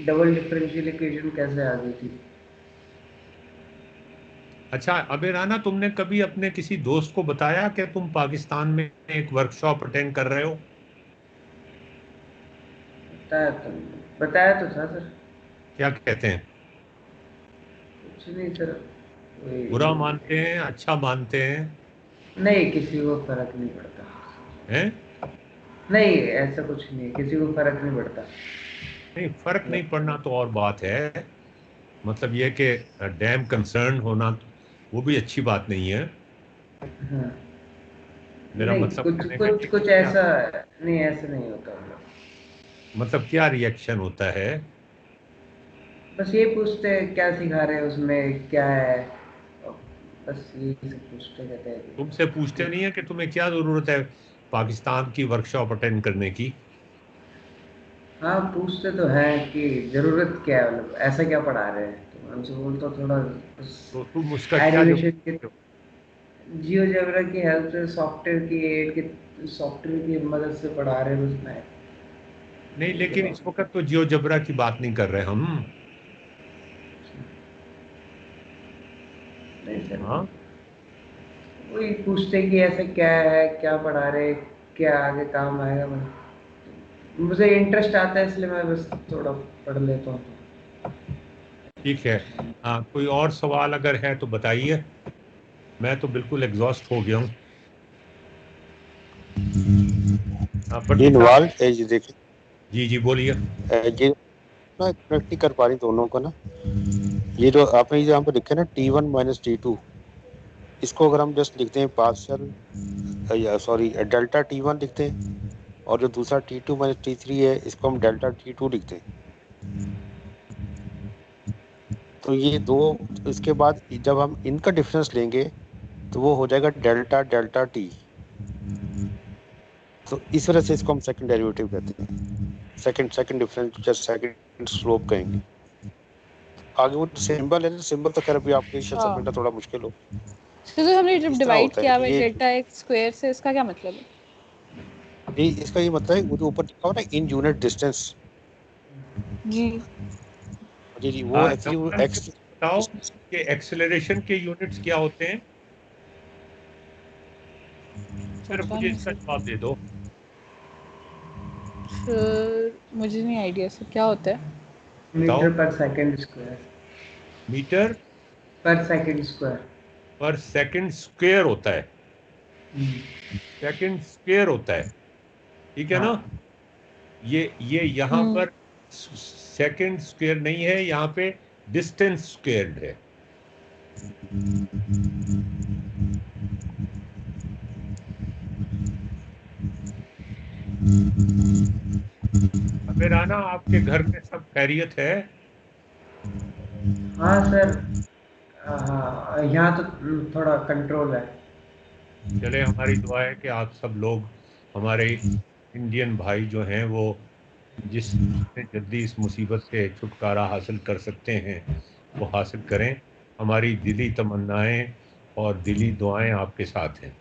डबल डिफरेंशियल इक्वेशन कैसे आ गई थी। अच्छा अबे राना, तुमने कभी अपने किसी दोस्त को बताया कि तुम पाकिस्तान में एक वर्कशॉप अटेंड कर रहे हो? बताया तो था सर। क्या कहते हैं? कुछ नहीं सर, बुरा मानते हैं, अच्छा मानते हैं? नहीं किसी को फर्क नहीं पड़ता। हैं? नहीं ऐसा कुछ नहीं, किसी को फर्क नहीं पड़ता। नहीं, फर्क नहीं पड़ना तो और बात है, मतलब यह कि डैम कंसर्न होना वो भी अच्छी बात नहीं है। हाँ। मेरा नहीं मतलब कुछ कहने का कुछ कि कुछ क्या, ऐसा नहीं, ऐसा नहीं होता। मतलब क्या रिएक्शन होता है? बस ये पूछते हैं क्या सिखा रहे हैं उसमें क्या है, बस यही सब पूछते रहते हैं। तुमसे पूछते नहीं है कि तुम्हें क्या जरूरत है पाकिस्तान की वर्कशॉप अटेंड करने की? हाँ पूछते तो हैं कि जरूरत क्या है, मतलब ऐसा क्या पढ़ा रहे हैं, तो मैं उनसे बोलता हूँ थोड़ा तो तुम उसका क्या एनिमेशन जवाब के, देते हो? जियोजेब्रा की हेल्प से, सॉफ्टवेयर की एड के, सॉफ्टवेयर की मदद से पढ़ा रहे हैं उसमें। नहीं, लेकिन इस वक्त तो जियोजेब्रा की बात नहीं कर रहे हम। नहीं सर, हाँ, वही पूछते कि ऐसा क्या है, क्या पढ़ा रहे, क्या आगे काम आएगा। मुझे इंटरेस्ट आता है इसलिए मैं बस थोड़ा पढ़ लेता हूँ। ठीक है। कोई और सवाल अगर है तो बताइए। मैं तो बिल्कुल एग्जॉस्ट हो गया हूँ। ये नवाल ये देखिए जी जी बोलिए। ये ना कनेक्ट नहीं कर पा रही दोनों को ना। ये जो आपने यहाँ पे लिखा है ना T1 माइनस T2, इसको अगर हम जस्ट लिखते हैं पार्शियल या सॉरी डेल्टा T1 लिखते हैं, और जो दूसरा T2 माइनस T3 है इसको हम डेल्टा T2 लिखते हैं। तो ये दो, इसके बाद जब हम इनका डिफरेंस लेंगे तो वो हो जाएगा डेल्टा डेल्टा टी। तो इस वजह से इसको हम सेकंड डेरिवेटिव कहते हैं, second difference, just second slope कहेंगे। आगे वो सिंबल है ना, सिंबल तो खैर अभी आपके लिए हाँ। समझना थोड़ा मुश्किल हो। तो हमने जब इस तरह डिवाइड होता है किया कि हुआ ये डेल्टा एक्स स्क्वायर से, इसका क्या मतलब है? इसका ये मतलब है वो जो ऊपर लिखा हुआ ना इन यूनिट डिस्टेंस, जी जी जी, वो एक्चुअली वो नमन, एक्स बताओ कि एक्सेलरेशन के यूनिट्स क्या होते हैं? सिर्फ पता मुझे नहीं इसका सर, जवाब दे दो। मुझे नहीं आइडिया सर क्या होता है। बताओ। मीटर पर सेकंड स्क्वायर। मीटर पर सेकंड स्क्वायर। पर सेकंड स्क्वायर होता है, सेकंड स्क्वायर होता है, ठीक है ना? हाँ। ये यहाँ पर सेकंड स्क्वायर नहीं है, यहाँ पे डिस्टेंस स्क्वायर्ड है। अबे राना, आपके घर में सब खैरियत है? हाँ सर, हाँ यहाँ तो थोड़ा कंट्रोल है। चले, हमारी दुआ है कि आप सब लोग, हमारे इंडियन भाई जो हैं, वो जितने जल्दी इस मुसीबत से छुटकारा हासिल कर सकते हैं वो हासिल करें। हमारी दिली तमन्नाएं और दिली दुआएं आपके साथ हैं।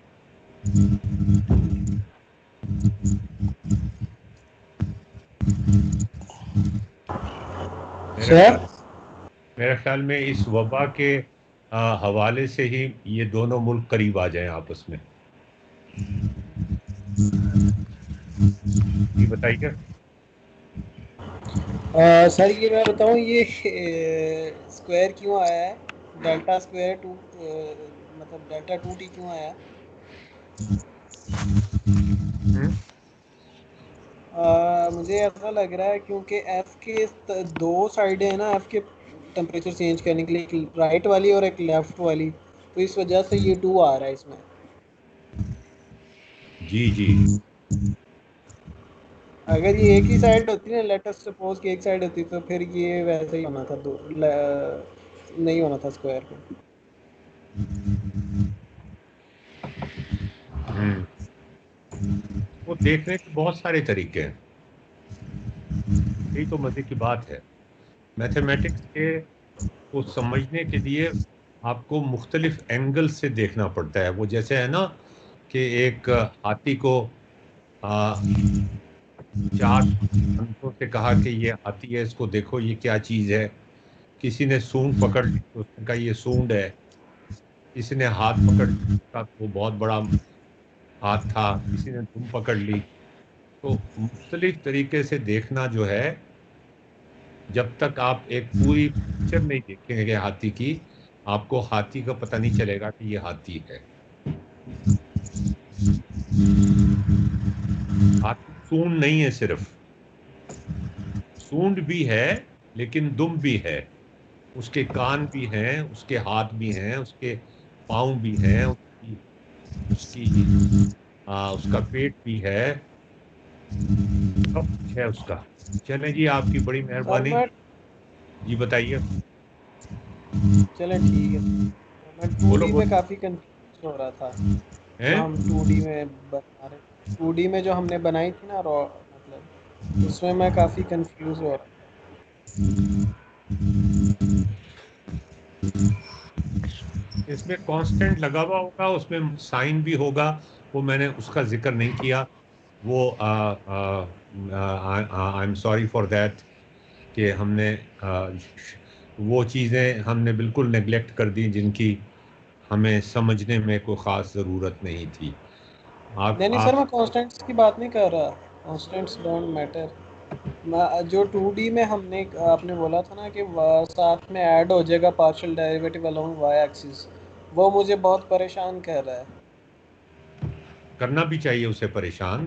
मेरे ख्याल में इस वबा के हवाले से ही ये दोनों मुल्क करीब आ जाएं आपस में। ये बताइए। सर ये मैं बताऊं, ये स्क्वायर क्यों आया है, डेल्टा स्क्वायर टू मतलब डेल्टा 2t क्यों आया है? मुझे ऐसा लग रहा है क्योंकि एफ के दो साइडें हैं ना, एफ के टेम्परेचर चेंज करने के लिए, एक राइट वाली और एक लेफ्ट वाली, तो इस वजह से ये 2 आ रहा है इसमें। जी जी, अगर ये एक ही साइड होती ना, लेट अस सपोज कि एक साइड होती, तो फिर ये वैसे ही होना था, नहीं होना था स्क्वायर पे। वो देखने के बहुत सारे तरीके हैं, यही तो मजे की बात है। मैथमेटिक्स के को समझने के लिए आपको मुख्तलिफ एंगल से देखना पड़ता है। वो जैसे है ना कि एक हाथी को चार अंतों से कहा कि ये हाथी है, इसको देखो ये क्या चीज है। किसी ने सूंड पकड़ ली तो उसने कहा ये सूंड है। किसी ने हाथ पकड़ लिया, वो बहुत बड़ा हाथ था। किसी ने दुम पकड़ ली। तो मुख्तलिफ तरीके से देखना जो है, जब तक आप एक पूरी पिक्चर नहीं देखेंगे हाथी की, आपको हाथी का पता नहीं चलेगा कि ये हाथी है। हाथी सूंड नहीं है सिर्फ, सूंड भी है लेकिन दुम भी है, उसके कान भी हैं, उसके हाथ भी हैं, उसके पाँव भी हैं, उसका पेट भी है, सब कुछ है उसका। चलें जी, आपकी बड़ी मेहरबानी। जी बताइए। चलें ठीक है। मैं 2D में काफ़ी कंफ्यूज हो रहा था, जो हम 2D में बना रहे, 2D में जो हमने बनाई थी ना रॉ, मतलब उसमें मैं काफ़ी कंफ्यूज हो रहा था। इसमें कांस्टेंट लगा हुआ होगा, उसमें साइन भी होगा, वो मैंने उसका जिक्र नहीं किया। वो I am sorry for that कि हमने वो चीज़ें हमने बिल्कुल नेग्लेक्ट कर दी जिनकी हमें समझने में कोई ख़ास ज़रूरत नहीं थी। नहीं सर, मैं कांस्टेंट्स की बात नहीं कर रहा, कांस्टेंट्स डोंट मैटर। जो 2D में हमने, आपने बोला था ना कि साथ में ऐड हो जाएगा partial derivative along y axis, वो मुझे बहुत परेशान कर रहा है। करना भी चाहिए उसे परेशान।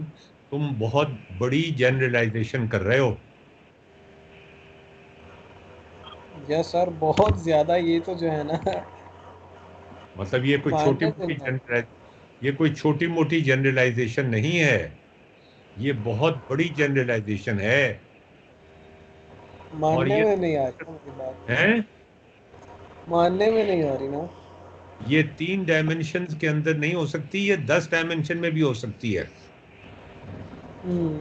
तुम बहुत बड़ी जनरलाइजेशन कर रहे हो। यस सर, बहुत ज्यादा। ये तो जो है ना, मतलब ये कोई छोटी मानने में मोटी नहीं आता। ये कोई छोटी मोटी जनरलाइजेशन नहीं है, ये बहुत बड़ी जनरलाइजेशन है। और मानने ये में नहीं आ रही ना मेरी बात, है, मानने में नहीं आ रही ना। ये 3 डायमेंशंस के अंदर नहीं हो सकती, ये 10 डायमेंशन में भी हो सकती है।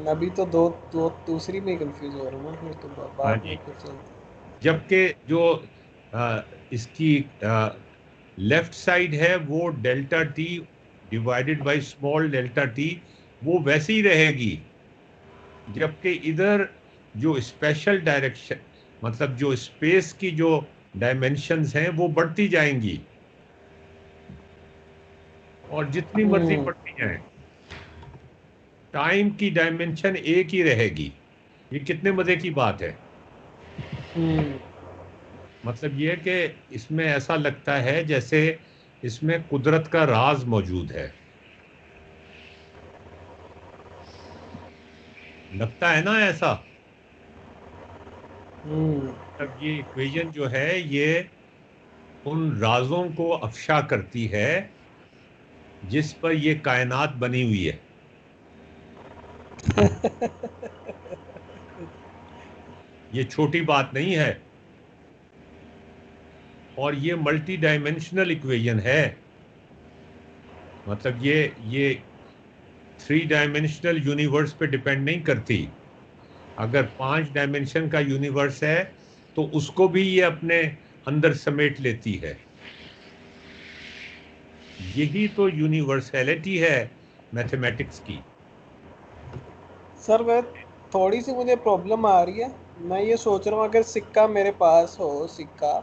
अभी तो दो दो दूसरी में कंफ्यूज हो रहा हूँ ना, फिर तो हाँ बाद में जी। फिर चलते। जबकि जो इसकी लेफ्ट साइड है वो delta T divided by small delta T, वो वैसे ही रहेगी। जबकि इधर जो स्पेशल डायरेक्शन, मतलब जो स्पेस की जो डायमेंशंस हैं वो बढ़ती जाएंगी, और जितनी मर्जी बढ़ती जाए, टाइम की डायमेंशन एक ही रहेगी। ये कितने मजे की बात है। मतलब ये कि इसमें ऐसा लगता है जैसे इसमें कुदरत का राज मौजूद है, लगता है ना ऐसा। तब ये इक्वेशन जो है ये उन राजों को अफशा करती है जिस पर ये कायनात बनी हुई है। ये छोटी बात नहीं है, और ये मल्टी डायमेंशनल इक्वेशन है। मतलब ये 3 डायमेंशनल यूनिवर्स पे डिपेंड नहीं करती। अगर 5 डायमेंशन का यूनिवर्स है तो उसको भी ये अपने अंदर समेट लेती है। यही तो यूनिवर्सैलिटी है मैथमेटिक्स की। सर मैं थोड़ी सी मुझे प्रॉब्लम आ रही है। मैं ये सोच रहा हूँ अगर सिक्का मेरे पास हो, सिक्का,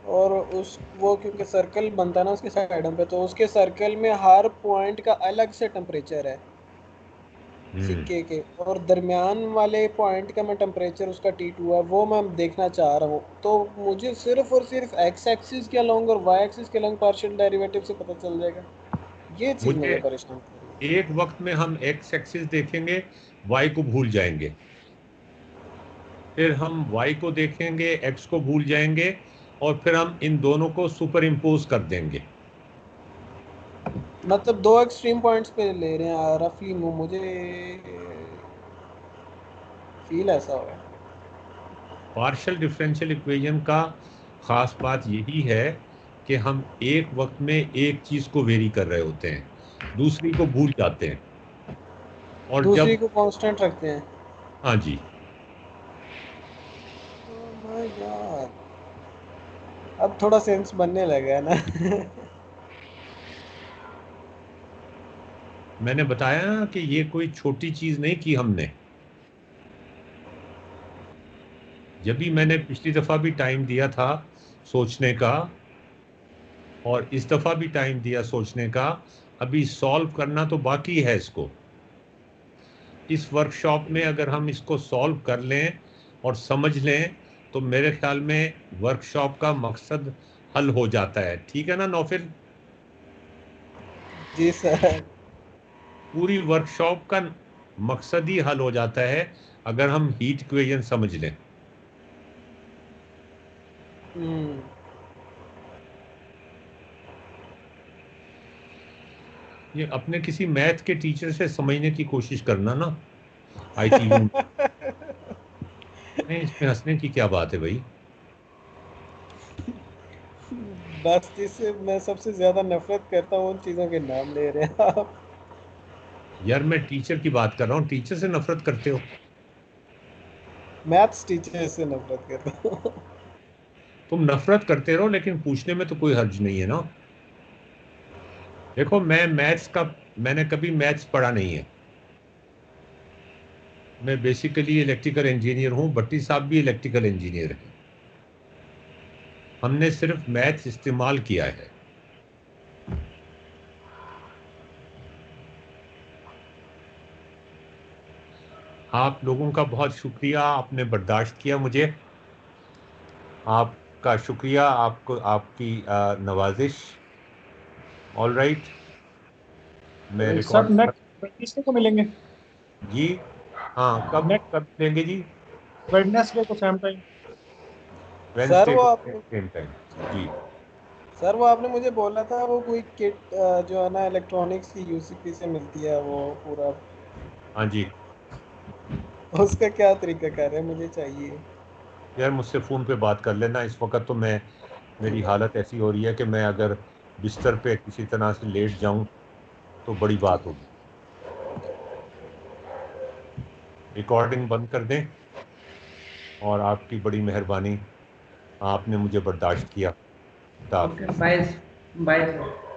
और उस वो क्योंकि सर्कल बनता है ना उसके साइडों पे, तो उसके सर्कल में हर पॉइंट का अलग से टेम्परेचर है सिक्के के, और दरमियान वाले पॉइंट का मैं टेम्परेचर उसका T2 है वो मैं देखना चाह रहा हूँ। तो मुझे सिर्फ और सिर्फ एक्स एक्सिस के अलोंग और वाई एक्सिस के अलोंग पार्शियल डेरिवेटिव से पता चल जाएगा। ये चीज़ मुझे मुझे परेशान कर रही है। एक वक्त में हम एक्स एक्सिस देखेंगे, वाई को भूल जाएंगे, फिर हम वाई को देखेंगे, एक्स को भूल जाएंगे, और फिर हम इन दोनों को सुपर इम्पोज कर देंगे। मतलब दो एक्सट्रीम पॉइंट्स पे ले रहे हैं रफली, मुझे फील ऐसा हो रहा है। पार्शियल डिफरेंशियल इक्वेशन का खास बात यही है कि हम एक वक्त में एक चीज को वेरी कर रहे होते हैं, दूसरी को भूल जाते हैं। और दूसरी जब, को कांस्टेंट रखते हैं। हाँ जी, ओह माय गॉड, अब थोड़ा सेंस बनने लगा है ना। मैंने बताया ना कि ये कोई छोटी चीज नहीं की हमने। जब भी मैंने पिछली दफा भी टाइम दिया था सोचने का, और इस दफा भी टाइम दिया सोचने का, अभी सॉल्व करना तो बाकी है इसको। इस वर्कशॉप में अगर हम इसको सॉल्व कर लें और समझ लें तो मेरे ख्याल में वर्कशॉप का मकसद हल हो जाता है। ठीक है ना नौफिल? जी सर। पूरी वर्कशॉप का मकसद ही हल हो जाता है अगर हम हीट इक्वेशन समझ लें। ये अपने किसी मैथ के टीचर से समझने की कोशिश करना ना, आईटीवी में। नहीं, इसमें हंसने की क्या बात है भाई। बस जिससे मैं सबसे ज्यादा नफरत करता हूँ उन चीजों के नाम ले रहे हैं आप। यार मैं टीचर की बात कर रहा हूँ, टीचर से नफरत करते हो? मैथ्स टीचर से नफरत करता हूँ। तुम नफरत करते रहो, लेकिन पूछने में तो कोई हर्ज नहीं है ना। देखो मैंने कभी मैथ्स पढ़ा नहीं है। मैं बेसिकली इलेक्ट्रिकल इंजीनियर हूं, भट्टी साहब भी इलेक्ट्रिकल इंजीनियर हैं। हमने सिर्फ मैथ्स इस्तेमाल किया है। आप लोगों का बहुत शुक्रिया, आपने बर्दाश्त किया मुझे। आपका शुक्रिया, आपको आपकी नवाजिश। ऑल राइट, मैं सर रिकॉर्ड नेक्स्ट वेडनेसडे को मिलेंगे। जी हाँ, कब नेक्स्ट कब लेंगे जी? वेडनेसडे को सेम टाइम। वेंसडे वो को आपने सेम टाइम। जी सर वो आपने मुझे बोला था वो कोई किट जो है ना इलेक्ट्रॉनिक्स की यूसीपी से मिलती है वो पूरा, हाँ जी, उसका क्या तरीका कर है, मुझे चाहिए। यार मुझसे फ़ोन पे बात कर लेना। इस वक्त तो मेरी हालत ऐसी हो रही है कि मैं अगर बिस्तर पे किसी तरह से लेट जाऊं तो बड़ी बात होगी। रिकॉर्डिंग बंद कर दें, और आपकी बड़ी मेहरबानी, आपने मुझे बर्दाश्त किया। खुदा ओके, हाफिज़। Bye bye sir.